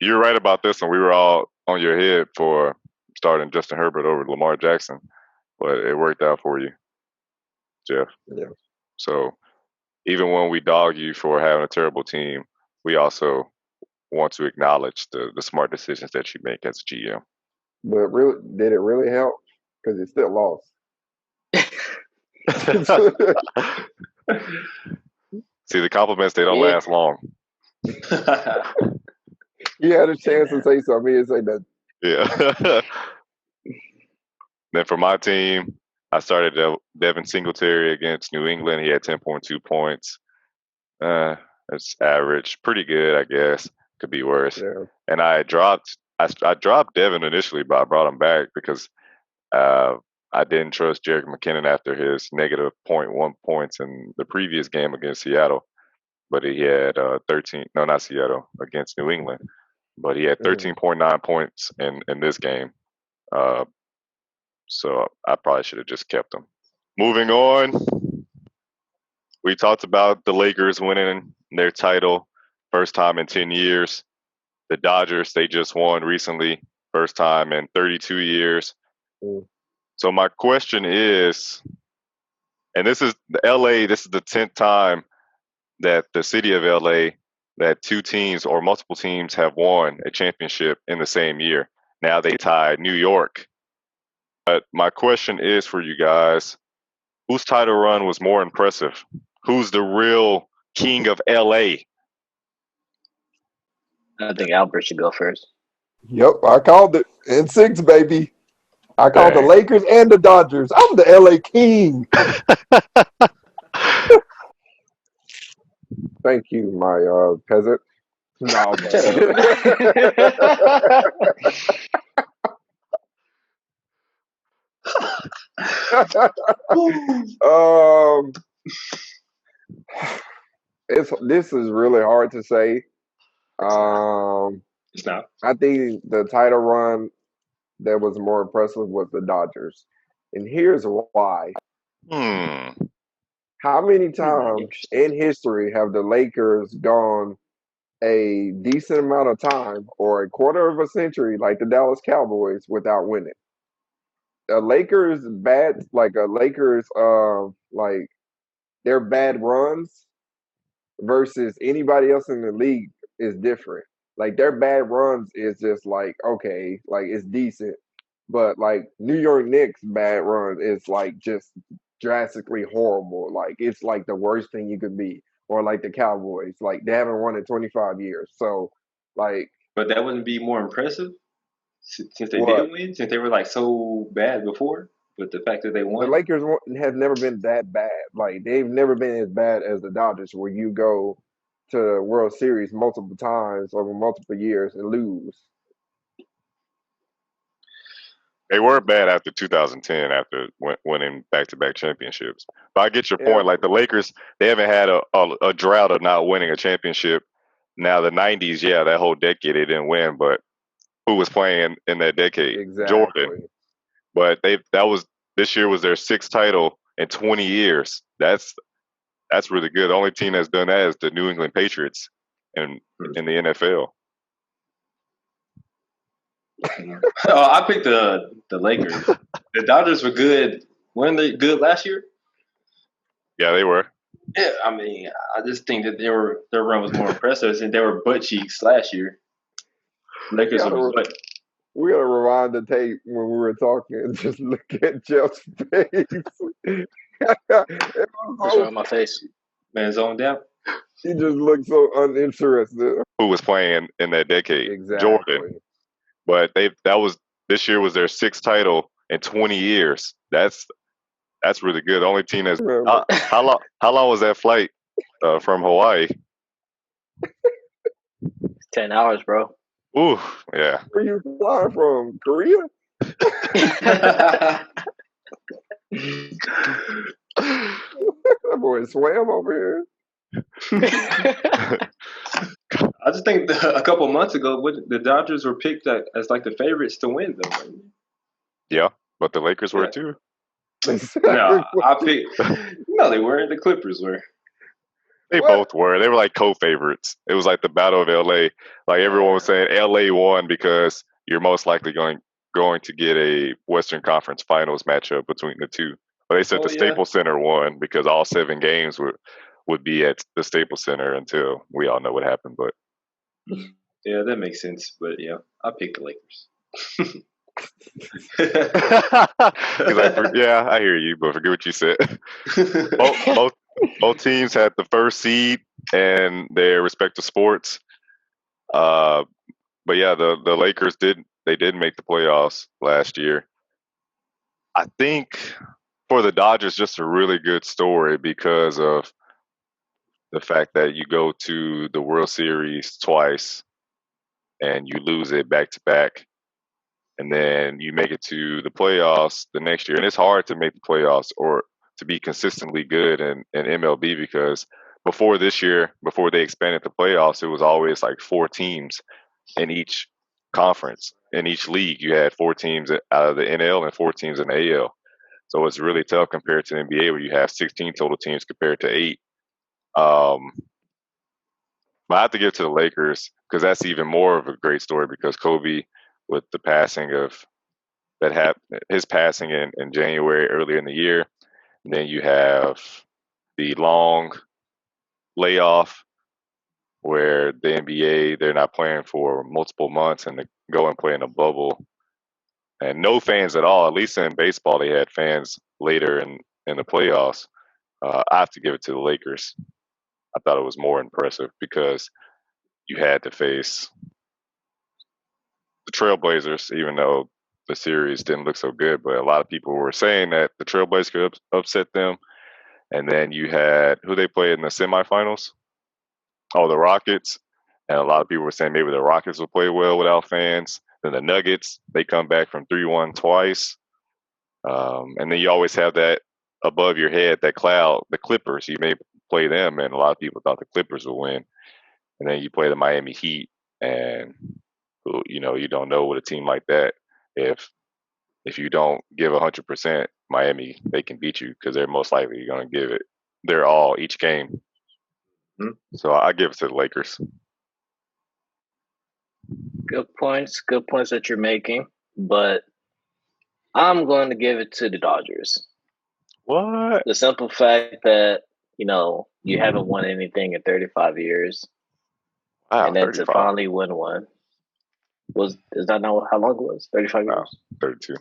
You're right about this one. We were all on your head for starting Justin Herbert over Lamar Jackson, but it worked out for you, Jeff. Yeah. So even when we dog you for having a terrible team, we also want to acknowledge the smart decisions that you make as a GM. But really, did it really help? Because it still lost. See, the compliments, they don't last long. You had a chance to say something. He didn't say that. Yeah. Then for my team, I started Devin Singletary against New England. He had 10.2 points. It's average. Pretty good, I guess. Could be worse. Yeah. And I dropped Devin initially, but I brought him back because I didn't trust Jerick McKinnon after his negative 0.1 points in the previous game against Seattle. But he had 13, no, not Seattle, against New England. But he had 13.9 points in this game. So I probably should have just kept him. Moving on, we talked about the Lakers winning their title, first time in 10 years. The Dodgers, they just won recently, first time in 32 years. So my question is, and this is LA, this is the 10th time that the city of LA, that two teams or multiple teams have won a championship in the same year. Now they tied New York. But my question is for you guys, whose title run was more impressive? Who's the real king of LA? I think Albert should go first. Yep, I called it. In 6, baby. I called the Lakers and the Dodgers. I'm the LA king. Thank you, my peasant. No, this is really hard to say. It's not. I think the title run that was more impressive was the Dodgers, and here's why. How many times in history have the Lakers gone a decent amount of time or a quarter of a century, like the Dallas Cowboys, without winning? A Lakers bad, like their bad runs versus anybody else in the league is different. Like their bad runs is just like, okay, like it's decent. But like New York Knicks bad run is like just drastically horrible. Like it's like the worst thing you could be. Or like the Cowboys. Like they haven't won in 25 years. So like, but that wouldn't be more impressive since they did win, since they were like so bad before. But the fact that they won, the Lakers have never been that bad. Like they've never been as bad as the Dodgers, where you go to the World Series multiple times over multiple years and lose. They were bad after 2010, after winning back-to-back championships. But I get your point. Like the Lakers, they haven't had a drought of not winning a championship. Now the 90s, yeah, that whole decade they didn't win, but who was playing in that decade? Exactly. Jordan. But this year was their 6th title in 20 years. That's really good. The only team that's done that is the New England Patriots in the NFL. I picked the Lakers. The Dodgers were good. Weren't they good last year? Yeah, they were. Yeah, I mean, I just think that their run was more impressive since they were butt cheeks last year. Lakers were butt. We gotta rewind the tape when we were talking and just look at Jeff's face. What's wrong with my face? Man, zoned out. He just looked so uninterested. Who was playing in that decade? Exactly. Jordan. But this year was their 6th title in 20 years. That's really good. The only team that's how long was that flight from Hawaii? 10 hours, bro. Ooh, yeah. Where you flying from? Korea? That boy swam over here. I I just think a couple months ago, the Dodgers were picked as like the favorites to win, though. Right? Yeah, but the Lakers were too. No, I picked. No, they weren't. The Clippers were. They both were. They were like co-favorites. It was like the Battle of LA. Like everyone was saying, LA won because you're most likely going to get a Western Conference Finals matchup between the two. But they said the Staples Center won because all 7 games would be at the Staples Center until we all know what happened. But yeah, that makes sense. But yeah, I picked the Lakers. He's like, yeah, I hear you, but forget what you said. Both teams had the first seed in their respective sports. But yeah, the Lakers did make the playoffs last year. I think for the Dodgers, just a really good story because of the fact that you go to the World Series twice and you lose it back to back. And then you make it to the playoffs the next year. And it's hard to make the playoffs or to be consistently good in MLB because before this year, before they expanded the playoffs, it was always like 4 teams in each conference. In each league, you had 4 teams out of the NL and 4 teams in the AL. So it's really tough compared to the NBA where you have 16 total teams compared to 8. But I have to give it to the Lakers because that's even more of a great story because Kobe, with the passing of that happened, his passing in January earlier in the year, and then you have the long layoff where the NBA they're not playing for multiple months and they go and play in a bubble. And no fans at all. At least in baseball, they had fans later in the playoffs. I have to give it to the Lakers. I thought it was more impressive because you had to face the Trailblazers, even though the series didn't look so good. But a lot of people were saying that the Trailblazers could upset them. And then you had who they played in the semifinals? Oh, the Rockets. And a lot of people were saying maybe the Rockets will play well without fans. Then the Nuggets, they come back from 3-1 twice. And then you always have that above your head, that cloud, the Clippers. You may play them, and a lot of people thought the Clippers would win. And then you play the Miami Heat, and you don't know with a team like that if you don't give 100%, Miami they can beat you because they're most likely going to give it their all each game. Mm-hmm. So I give it to the Lakers. Good points that you're making, but I'm going to give it to the Dodgers. What? The simple fact that, you haven't won anything in 35 years. Wow, and then 35. To finally win one. Is that not how long it was? 35 years? 32.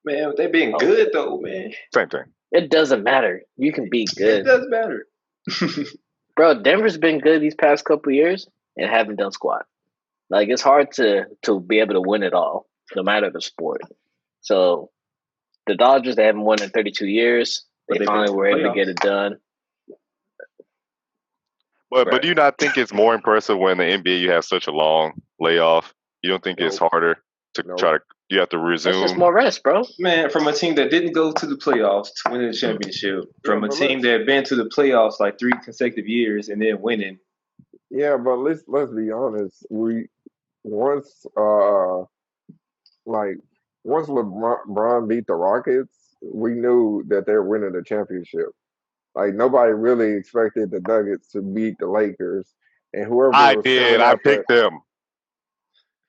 Man, they being good though, man. Same thing. It doesn't matter. You can be good. It does matter. Bro, Denver's been good these past couple of years and haven't done squat. Like, it's hard to be able to win it all, no matter the sport. So, the Dodgers, they haven't won in 32 years. They finally were able to get it done. But do you not think it's more impressive when the NBA you have such a long layoff? You don't think it's harder to try to – you have to resume? It's just more rest, bro. Man, from a team that didn't go to the playoffs to win the championship, from a team that had been to the playoffs like 3 consecutive years and then winning. Yeah, but let's be honest. Once LeBron beat the Rockets, we knew that they're winning the championship. Like, nobody really expected the Nuggets to beat the Lakers, and whoever I did, I picked them.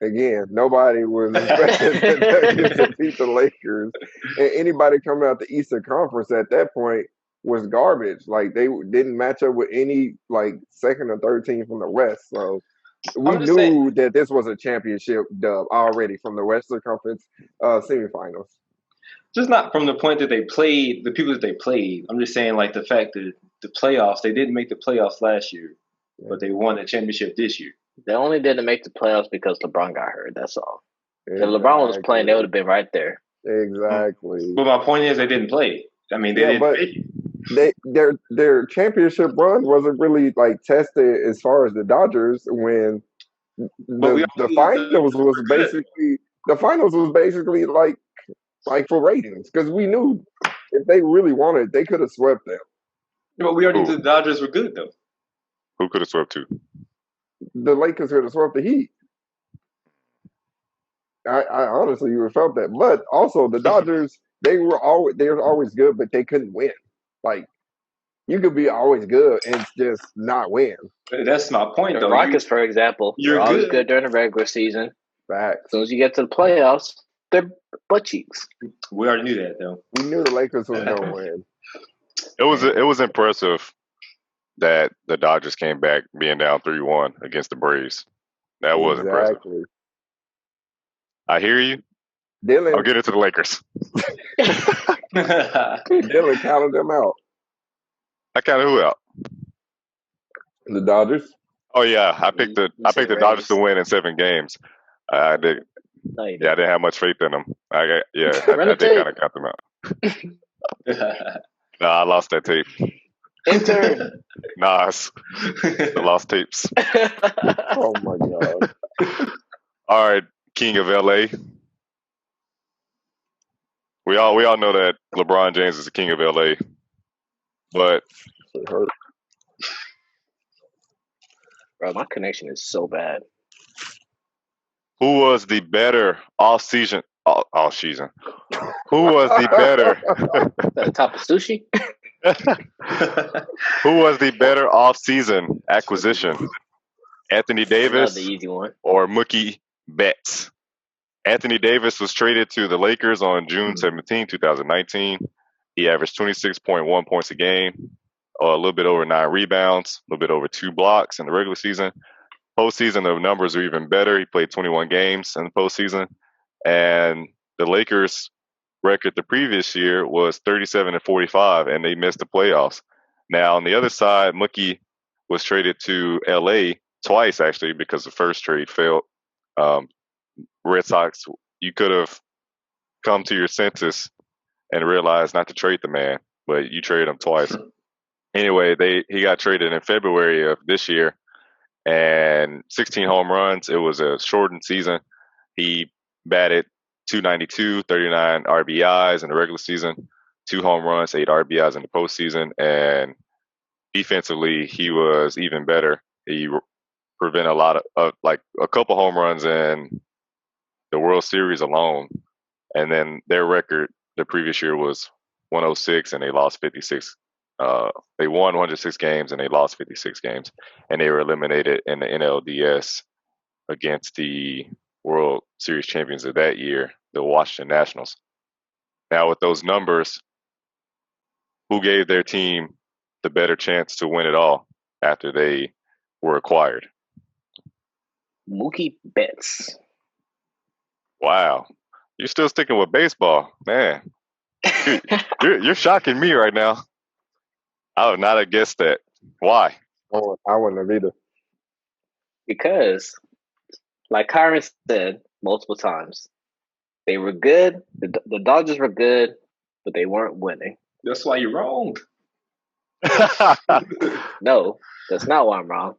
Again, nobody was expecting the Nuggets to beat the Lakers, and anybody coming out the Eastern Conference at that point was garbage. Like, they didn't match up with any second or third team from the West. So we knew that this was a championship dub already from the Western Conference semifinals. Just not from the point that they played, the people that they played. I'm just saying, the fact that the playoffs, they didn't make the playoffs last year, but they won the championship this year. They only didn't make the playoffs because LeBron got hurt. That's all. Exactly. If LeBron was playing, they would have been right there. Exactly. But my point is, they didn't play. I mean, they didn't. Their championship run wasn't really tested as far as the Dodgers when the finals was basically like for ratings, because we knew if they really wanted, they could have swept them. But we already knew the Dodgers were good, though. Who could have swept who? the Lakers could have swept the Heat. I honestly would have felt that. But also the Dodgers, they were always good, but they couldn't win. Like you could be always good and just not win. That's my point, though. Rockets, for example, you're always good during the regular season. Facts. As soon as you get to the playoffs, they're butt cheeks. We already knew that, though. We knew the Lakers was gonna win. It was impressive that the Dodgers came back being down 3-1 against the Braves. That was impressive. I hear you. Dylan, I'll get it to the Lakers. Dylan counted them out. I counted who out? The Dodgers. Oh yeah, I picked the Dodgers to win in 7 games. I did. No, I didn't have much faith in them. I did kind of count them out. No, I lost that tape. Intern. Nas. I lost tapes. Oh my god. All right, King of LA. We all know that LeBron James is the king of LA, but it hurt. Bro, my connection is so bad. Who was the better off-season? All-season. Who was the better? The top of sushi? Who was the better off-season acquisition? Anthony Davis the easy one. or Mookie Betts? Anthony Davis was traded to the Lakers on June 17, 2019. He averaged 26.1 points a game, a little bit over 9 rebounds, a little bit over 2 blocks in the regular season. Postseason, the numbers are even better. He played 21 games in the postseason. And the Lakers' record the previous year was 37-45, and they missed the playoffs. Now, on the other side, Mookie was traded to LA twice, actually, because the first trade failed. Red Sox, you could have come to your senses and realized not to trade the man, but you traded him twice. Anyway, he got traded in February of this year, and 16 home runs. It was a shortened season. He batted .292, 39 RBIs in the regular season, 2 home runs, 8 RBIs in the postseason, and defensively he was even better. He prevented a lot of like a couple home runs in the World Series alone, and then their record the previous year was 106, and they lost 56. They won 106 games and they lost 56 games, and they were eliminated in the NLDS against the World Series champions of that year, the Washington Nationals. Now, with those numbers, who gave their team the better chance to win it all after they were acquired? Mookie Betts. Wow. You're still sticking with baseball, man. You're shocking me right now. I would not have guessed that. Why? Oh, I wouldn't have either. Because, like Kyron said multiple times, they were good. The Dodgers were good, but they weren't winning. That's why you're wrong. No, that's not why I'm wrong.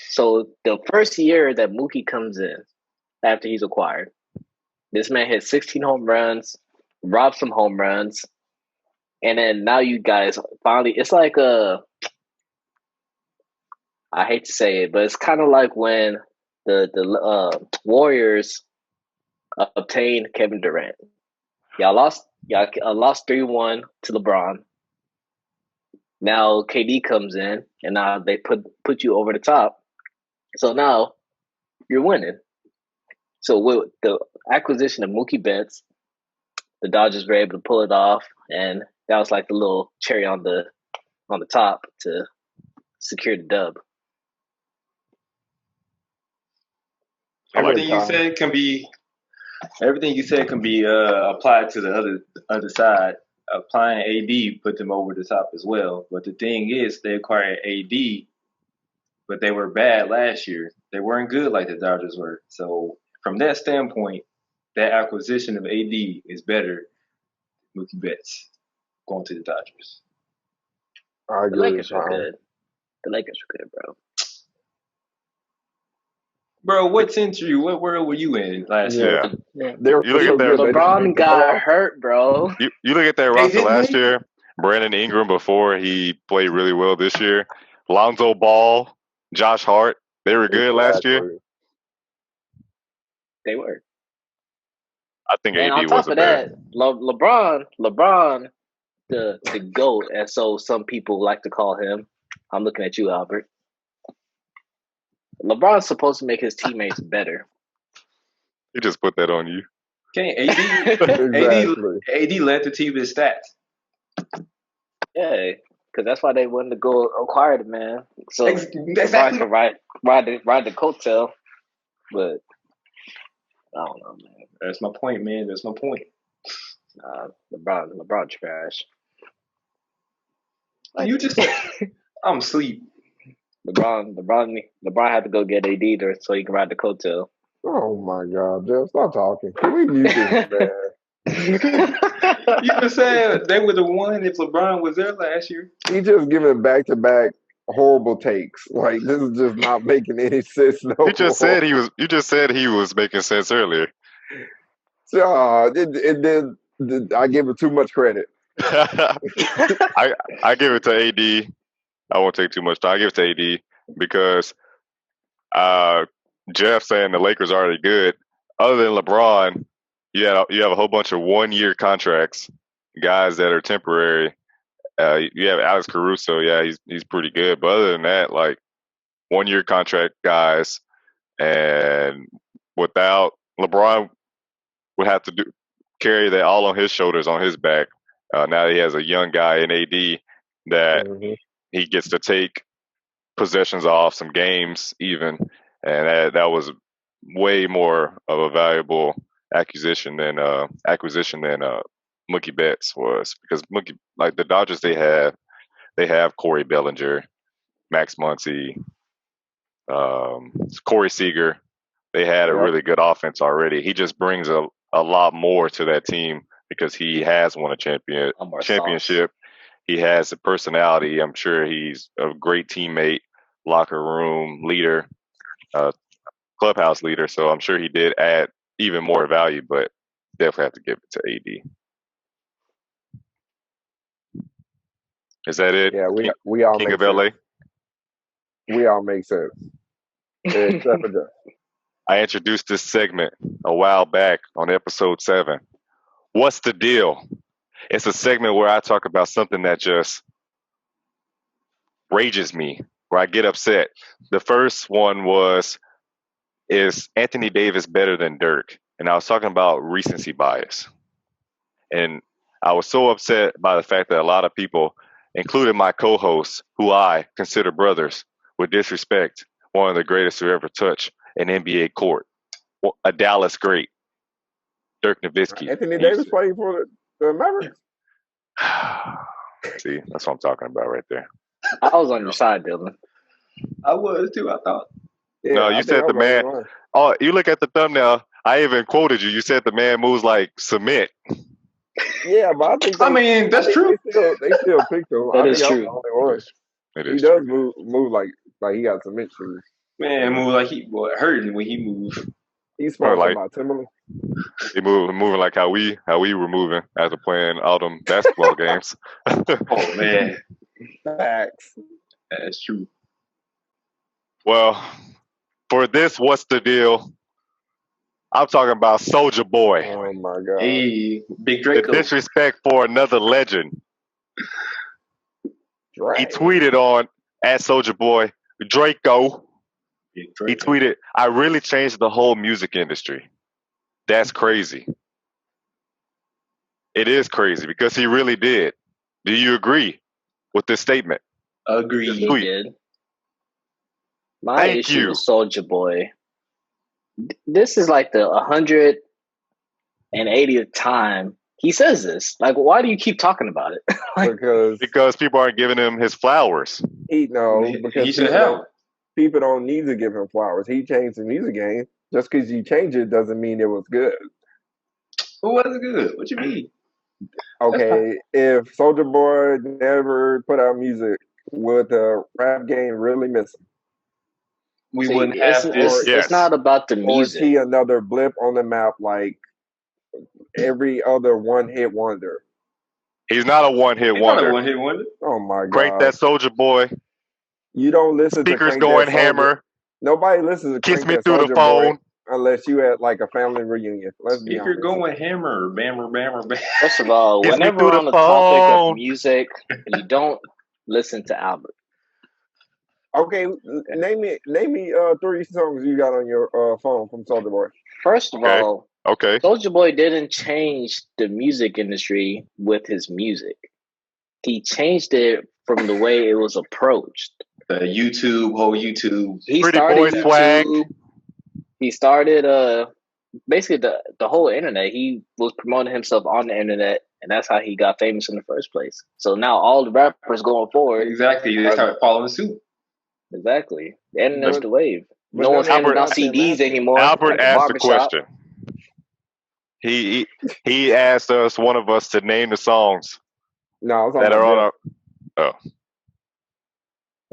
So the first year that Mookie comes in, after he's acquired, this man hit 16 home runs, robbed some home runs, and then now you guys finally, it's like I hate to say it, but it's kind of like when the Warriors obtained Kevin Durant. Y'all lost 3-1 to LeBron. Now KD comes in, and now they put you over the top. So now you're winning. So with the acquisition of Mookie Betts, the Dodgers were able to pull it off, and that was like the little cherry on the top to secure the dub. Everything you said can be applied to the other side. Applying AD put them over the top as well. But the thing is, they acquired AD, but they were bad last year. They weren't good like the Dodgers were. So from that standpoint, that acquisition of AD is better than Mookie Betts going to the Dodgers. I agree. The Lakers were good. The Lakers were good, bro. Bro, what century? What world were you in last year? Yeah. You look at that. LeBron got hurt, bro. You look at that roster last year. Brandon Ingram before he played really well this year. Lonzo Ball, Josh Hart. They were good last year. They were. I think And AD on top wasn't of that, bad. LeBron, the GOAT, as some people like to call him. I'm looking at you, Albert. LeBron's supposed to make his teammates better. He just put that on you. Okay, AD led the team in stats. Yeah, because that's why they wanted to go acquire the man. So exactly. LeBron can ride the coattail. But I don't know, man. That's my point, man. That's my point. LeBron trash. You just said I'm asleep. LeBron had to go get AD there so he can ride the coattail. Oh my God, Jeff, stop talking. Can we mute this man? You were saying they would have won if LeBron was there last year. He just giving back-to-back horrible takes. Like, this is just not making any sense. No, You just said he was making sense earlier. So, I give it too much credit. I give it to AD. I won't take too much time. I give it to AD because Jeff saying the Lakers are already good. Other than LeBron, you have a whole bunch of 1-year contracts, guys that are temporary. You have Alex Caruso. Yeah, he's pretty good. But other than that, like 1-year contract guys, and without LeBron, would have to carry that all on his shoulders, on his back. Now he has a young guy in AD that he gets to take possessions off, some games even, and that was way more of a valuable acquisition than Mookie Betts was, because Mookie, like the Dodgers, they have Corey Bellinger, Max Muncy, Corey Seager. They had a really good offense already. He just brings a lot more to that team because he has won a championship. He has a personality. I'm sure he's a great teammate, locker room leader, clubhouse leader. So I'm sure he did add even more value, but definitely have to give it to AD. Is that it? Yeah, we all King make of LA. sense. We all make sense. Except for Jeff. I introduced this segment a while back on episode 7. What's the deal? It's a segment where I talk about something that just rages me, where I get upset. The first one was, is Anthony Davis better than Dirk? And I was talking about recency bias. And I was so upset by the fact that a lot of people, including my co-hosts, who I consider brothers, would disrespect one of the greatest to ever touch an NBA court, a Dallas great, Dirk Nowitzki. Anthony Davis playing for the Mavericks. See, that's what I'm talking about right there. I was on your side, Dylan. I was too, I thought. Yeah, no, you said the man. Oh, you look at the thumbnail. I even quoted you. You said the man moves like cement. Yeah, but I think that's true. They still picked him. That is true. He does move like he got cement shoes. Man, move like he hurting when he moved. He's sponsored by Timberland. He moving like how we were moving after playing all them basketball games. Oh man, facts. That's true. Well, for this, what's the deal? I'm talking about Soulja Boy. Oh my God. Hey, Big Draco. The disrespect for another legend. Drake. He tweeted on @Soulja Boy Draco. He tweeted, "I really changed the whole music industry." That's crazy. It is crazy because he really did. Do you agree with this statement? Agree. He did. My issue with Soulja Boy. This is like the 180th time he says this. Like, why do you keep talking about it? Because people aren't giving him his flowers. Because he should have. People don't need to give him flowers. He changed the music game. Just because you change it doesn't mean it was good. Who wasn't good? What you mean? Okay, if Soulja Boy never put out music, would the rap game really miss him? We wouldn't have this. It's not about the music. Or is he another blip on the map like every other one-hit wonder? He's not a one-hit wonder. Not a one-hit wonder. Oh my God! Crank that Soulja Boy. You don't listen Speakers to going hammer. Nobody listens to Kiss Crank Me That Through the Soulja Phone. Boy unless you at like a family reunion. Let's be If honest. you're going hammer, bammer, bammer, bam. First of all, Kiss me whenever through we're the on the topic of phone. music, you don't listen to Albert. Okay, name me 3 songs you got on your phone from Soulja Boy. First of Okay. all, Okay. Soulja Boy didn't change the music industry with his music. He changed it from the way it was approached. The whole YouTube. He Pretty started boy YouTube. swag. He started basically the whole internet. He was promoting himself on the internet, and that's how he got famous in the first place. So now all the rappers going forward. Exactly. They started following suit. Exactly. The internet's the wave. but No one's none of handing them out got them CDs acting. anymore. Albert at the asked the barbershop. question. He asked one of us to name the songs No, that are on our.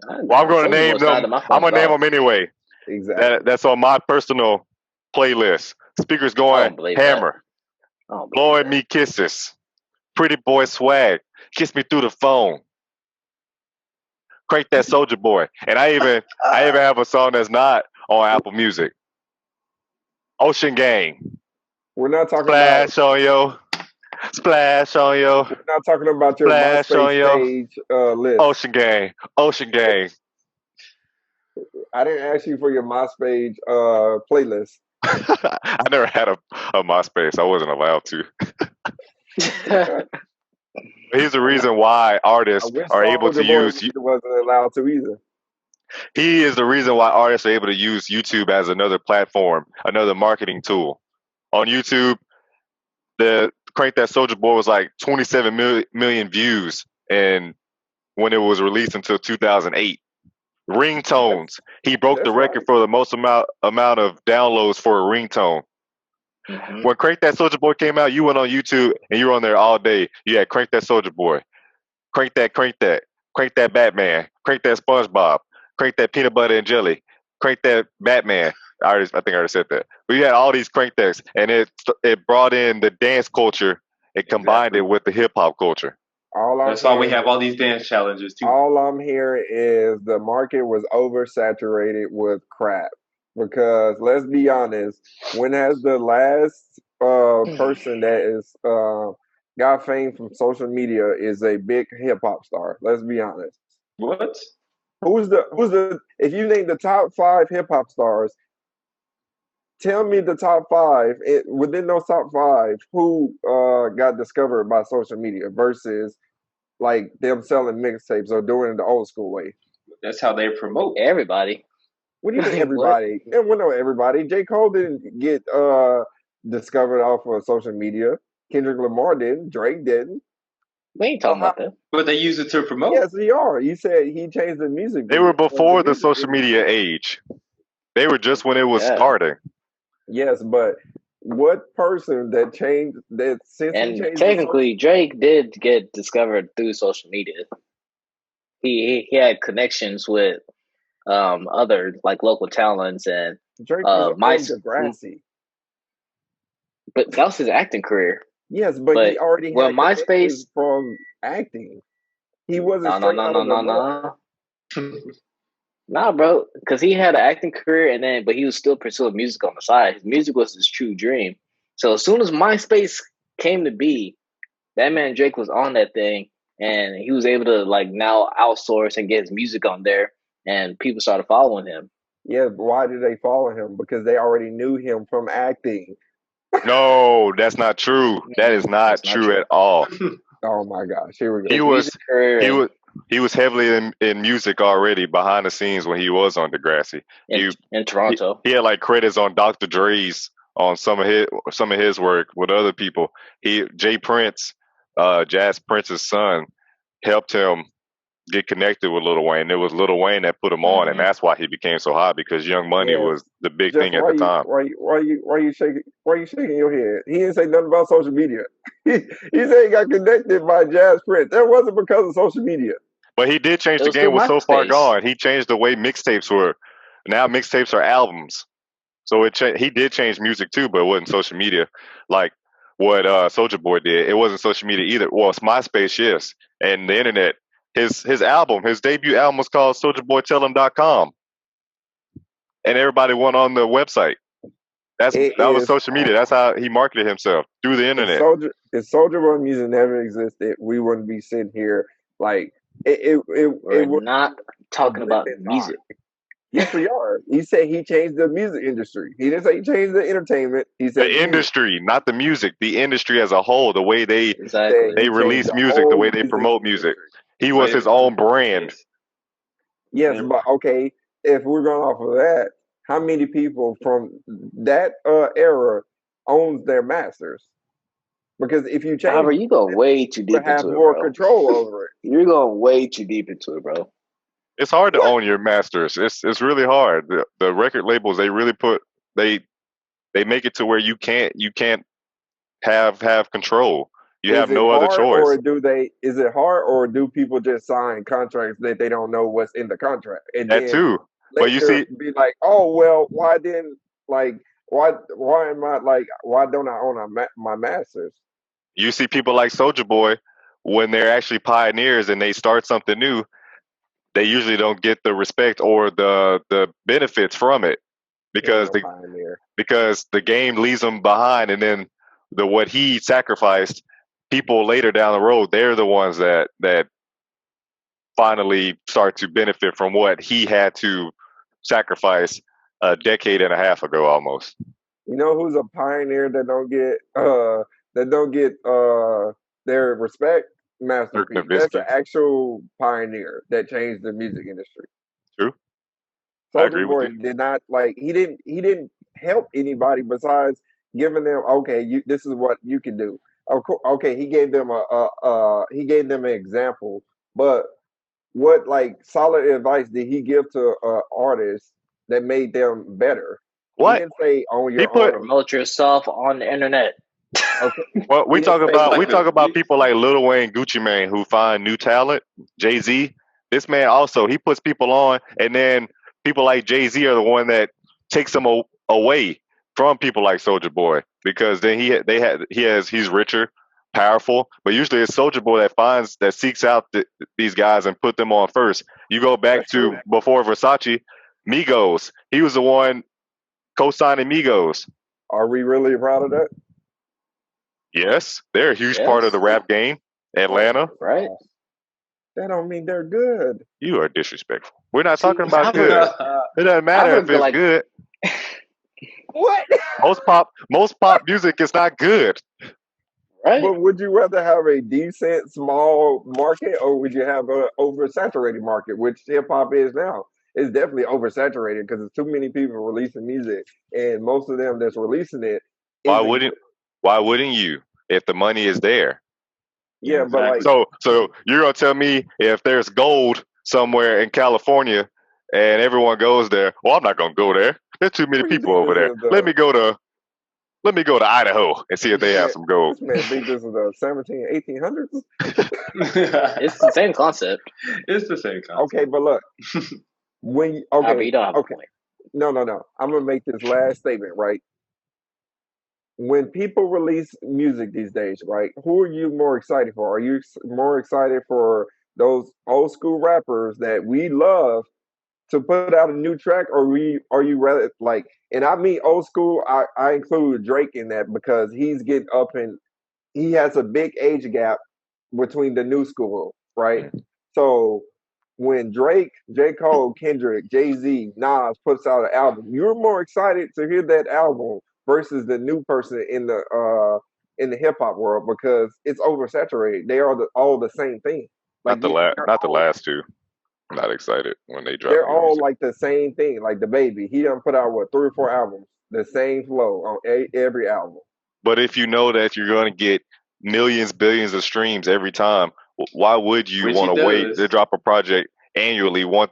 Well, I'm going to name them. I'm going to name them anyway. Exactly. That's on my personal playlist. Speakers going hammer, blowing me kisses, pretty boy swag, kiss me through the phone, Crank That Soulja Boy, and I even have a song that's not on Apple Music. Ocean Gang. We're not talking Splash on yo. Splash on yo. We're not talking about your Splash on MySpace yo. page list. Ocean Gang. Ocean Gang. I didn't ask you for your MySpace playlist. I never had a MySpace. I wasn't allowed to. Here's the reason why artists are able to use. Wasn't allowed to either. He is the reason why artists are able to use YouTube as another platform, another marketing tool. On YouTube, the Crank That Soulja Boy was like 27 million views, and when it was released until 2008. Ringtones. He broke the record for the most amount of downloads for a ringtone. Mm-hmm. When Crank That Soulja Boy came out, you went on YouTube and you were on there all day. You had Crank That Soulja Boy, Crank That, Crank That Batman, Crank That SpongeBob, Crank That Peanut Butter and Jelly, Crank That Batman. I think I already said that. But you had all these Crank That's, and it brought in the dance culture. It combined it with the hip hop culture. That's why we have all these dance challenges too. All I'm hearing is the market was oversaturated with crap. Because let's be honest, when has the last person that is got fame from social media is a big hip hop star? Let's be honest. What? Who's the? If you name the top 5 hip hop stars, tell me the top 5 within those top 5 who got discovered by social media versus like them selling mixtapes or doing it the old school way. That's how they promote. Everybody. What do you mean everybody? We know everybody. J. Cole didn't get discovered off of social media. Kendrick Lamar didn't. Drake didn't. We ain't talking about that. But they use it to promote. Yes, they are. You said he changed the music. They were before the social media age. They were just when it was starting. Yes, but what person that changed that since and he changed technically Drake did get discovered through social media. He had connections with other like local talents and Drake Degrassi. But that was his acting career. He already had MySpace from acting. He wasn't no. Nah, bro, because he had an acting career but he was still pursuing music on the side. His music was his true dream. So as soon as MySpace came to be, that man Drake was on that thing, and he was able to like now outsource and get his music on there, and people started following him. Yeah, but why did they follow him? Because they already knew him from acting. No, that's not true. That is not true at all. Oh my gosh, here we go. He was heavily in music already behind the scenes when he was on Degrassi. In Toronto. He had like credits on Dr. Dre's on some of his work with other people. Jay Prince, Jazz Prince's son, helped him get connected with Lil Wayne. It was Lil Wayne that put him on, and that's why he became so hot, because Young Money was the big thing at the time. Why you shaking your head? He didn't say nothing about social media. He said he got connected by Jazz Prince. That wasn't because of social media. But he did change the game. Was so far gone. He changed the way mixtapes were. Now mixtapes are albums. So he did change music too, but it wasn't social media like what Soulja Boy did. It wasn't social media either. Well, it's MySpace, yes, and the internet. His debut album was called SouljaBoyTellHim.com. and everybody went on the website. That was social media. That's how he marketed himself, through the internet. If Soulja Boy music never existed, we wouldn't be sitting here like We're not talking about music. Yes, we are. He said he changed the music industry. He didn't say he changed the entertainment. He said the industry, not the music. The industry as a whole, the way they release music, the way they promote music. He was his own brand. Yes, but okay, if we're going off of that, how many people from that era owns their masters? Because if you change, however, you go way too deep have into more it, bro. control over it. You're going way too deep into it, bro. It's hard to own your masters. It's really hard. The record labels, they really they make it to where you can't have control. You have no other choice. Or is it hard, or do people just sign contracts that they don't know what's in the contract? And that too. But you see, be like, oh well, why don't I own my masters? You see people like Soulja Boy, when they're actually pioneers and they start something new, they usually don't get the respect or the benefits from it because the game leaves them behind, and then what he sacrificed, people later down the road, they're the ones that finally start to benefit from what he had to sacrifice a decade and a half ago almost. You know who's a pioneer that don't get their respect? Master P. That's an actual pioneer that changed the music industry. True. I agree with you. Did not he didn't help anybody besides giving them, okay, this is what you can do. Okay, he gave them an example, but what solid advice did he give to artists that made them better? What? He didn't say on your own. Promote yourself on the internet. Okay. Well, we talk about people like Lil Wayne, Gucci Mane, who find new talent. Jay-Z, this man also, he puts people on, and then people like Jay-Z are the one that takes them away from people like Soulja Boy, because then he's richer, powerful, but usually it's Soulja Boy that seeks out these guys and put them on first. You go back to before Versace, Migos. He was the one co-signing Migos. Are we really proud of that? Yes, they're a huge part of the rap game. Atlanta. Right. That don't mean they're good. You are disrespectful. We're not talking about good. It doesn't matter if it's good. What? Most pop music is not good. Right. But would you rather have a decent small market, or would you have an oversaturated market, which hip hop is now? It's definitely oversaturated because there's too many people releasing music, and most of them that's releasing it. Why wouldn't you if the money is there? Yeah, but so you're gonna tell me if there's gold somewhere in California and everyone goes there, well, I'm not gonna go there. There's too many people over there. Let me go to Idaho and see if they have some gold. This man think this is the 1800s? It's the same concept. It's the same concept. Okay, but look, but you don't have a point. No. I'm gonna make this last statement, right? When people release music these days, right, who are you more excited for? Are you more excited for those old school rappers that we love to put out a new track, or are you rather and I mean old school, I include Drake in that because he's getting up and he has a big age gap between the new school, right? Mm-hmm. So when Drake, J. Cole, Kendrick, Jay-Z, Nas puts out an album, you're more excited to hear that album versus the new person in the hip hop world because it's oversaturated. They are all the same thing. Not the last two. I'm not excited when they drop. They're all like the same thing. Like the Baby, he done put out 3 or 4 albums, the same flow on every album. But if you know that you're going to get millions, billions of streams every time, why would you want to wait to drop a project annually one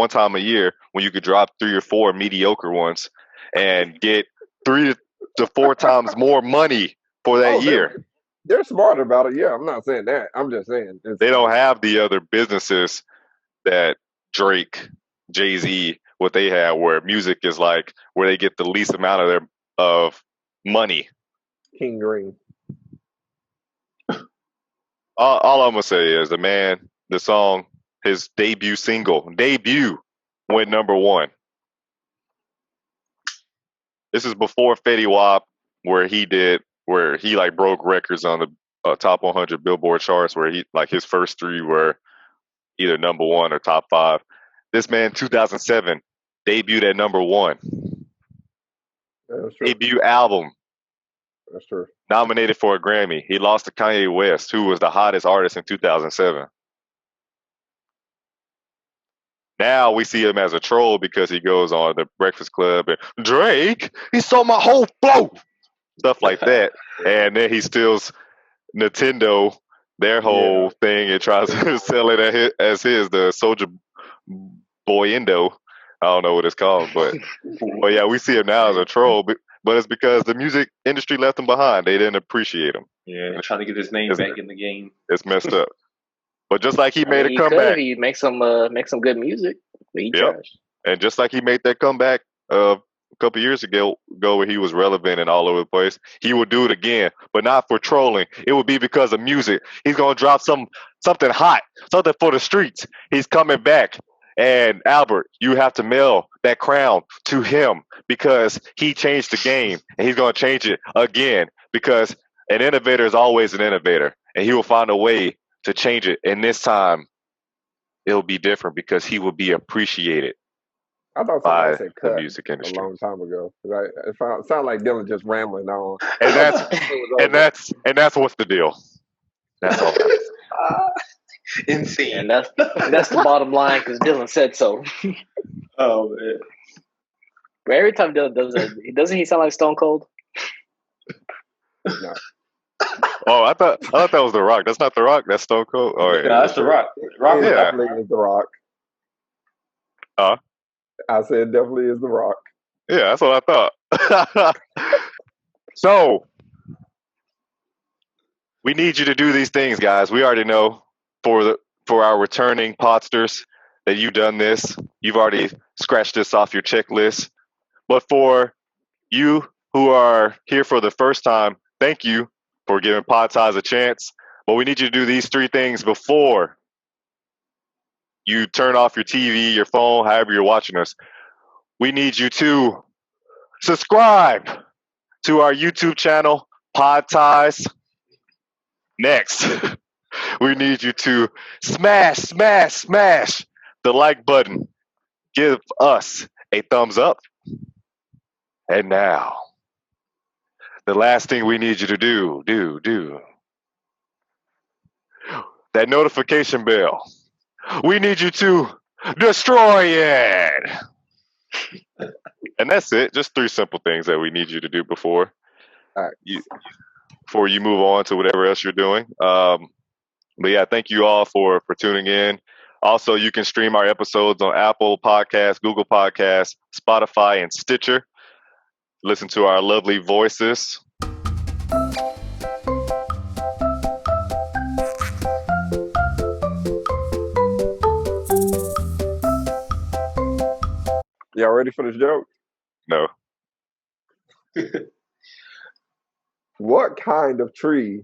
time a year when you could drop 3 or 4 mediocre ones and get 3 to 4 times more money for that year? They're smart about it. Yeah, I'm not saying that. I'm just saying they don't have the other businesses that Drake, Jay-Z, what they have, where music is where they get the least amount of money. King Green. All I'm gonna say is the song, his debut single, went #1. This is before Fetty Wap, where he like broke records on the top 100 Billboard charts, where he like his first 3 were either number 1 or top 5. This man, 2007, debuted at number 1. That's true. Debut album. That's true. Nominated for a Grammy. He lost to Kanye West, who was the hottest artist in 2007. Now we see him as a troll because he goes on the Breakfast Club and Drake, he stole my whole flow, stuff like that. And then he steals Nintendo, their thing, and tries to sell it as his, the Soulja Boy Indo. I don't know what it's called, but yeah, we see him now as a troll. But it's because the music industry left him behind. They didn't appreciate him. Yeah, trying to get his name back in the game. It's messed up. But just like he made a comeback, he make some good music. But he trash. And just like he made that comeback a couple years ago where he was relevant and all over the place, he will do it again, but not for trolling. It would be because of music. He's gonna drop something hot, something for the streets. He's coming back. And Albert, you have to mail that crown to him because he changed the game, and he's gonna change it again because an innovator is always an innovator, and he will find a way to change it. And this time, it'll be different because he will be appreciated. I thought by somebody said cut the music industry a long time ago. It sounded like Dylan just rambling on. And that's what's the deal. That's all. Insane. And that's the bottom line because Dylan said so. Oh man. But every time Dylan does it, doesn't he sound like Stone Cold? No. Oh, I thought that was The Rock. That's not The Rock. That's Stone Cold. Oh, yeah. No, that's The Rock. Rock definitely is The Rock. I said definitely is The Rock. Yeah, that's what I thought. So, we need you to do these things, guys. We already know for our returning podsters that you've done this. You've already scratched this off your checklist. But for you who are here for the first time, thank you for giving Pod Ties a chance. But we need you to do these 3 things before you turn off your TV, your phone, however you're watching us. We need you to subscribe to our YouTube channel, Pod Ties. Next, we need you to smash the like button. Give us a thumbs up. And now, the last thing we need you to do that notification bell. We need you to destroy it. And that's it. Just 3 simple things that we need you to do before you move on to whatever else you're doing. But yeah, thank you all for tuning in. Also, you can stream our episodes on Apple Podcasts, Google Podcasts, Spotify, and Stitcher. Listen to our lovely voices. Y'all ready for this joke? No. What kind of tree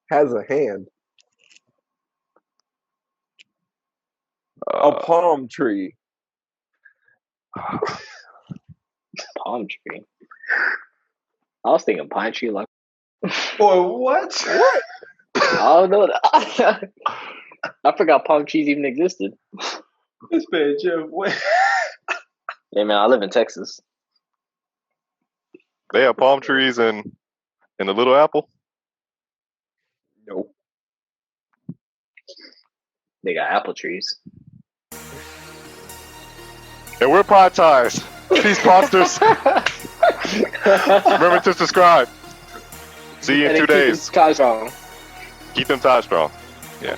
has a hand? A palm tree. Palm tree. I was thinking pine tree. Like, boy, what? What? I don't know. I forgot palm trees even existed. This man, Jeff. What? Yeah, man, I live in Texas. They have palm trees in the Little Apple? Nope. They got apple trees. And we're Pod Ties. Peace, Podsters. Remember to subscribe. See you in 2 days. Keep them ties strong. Keep them ties strong. Yeah.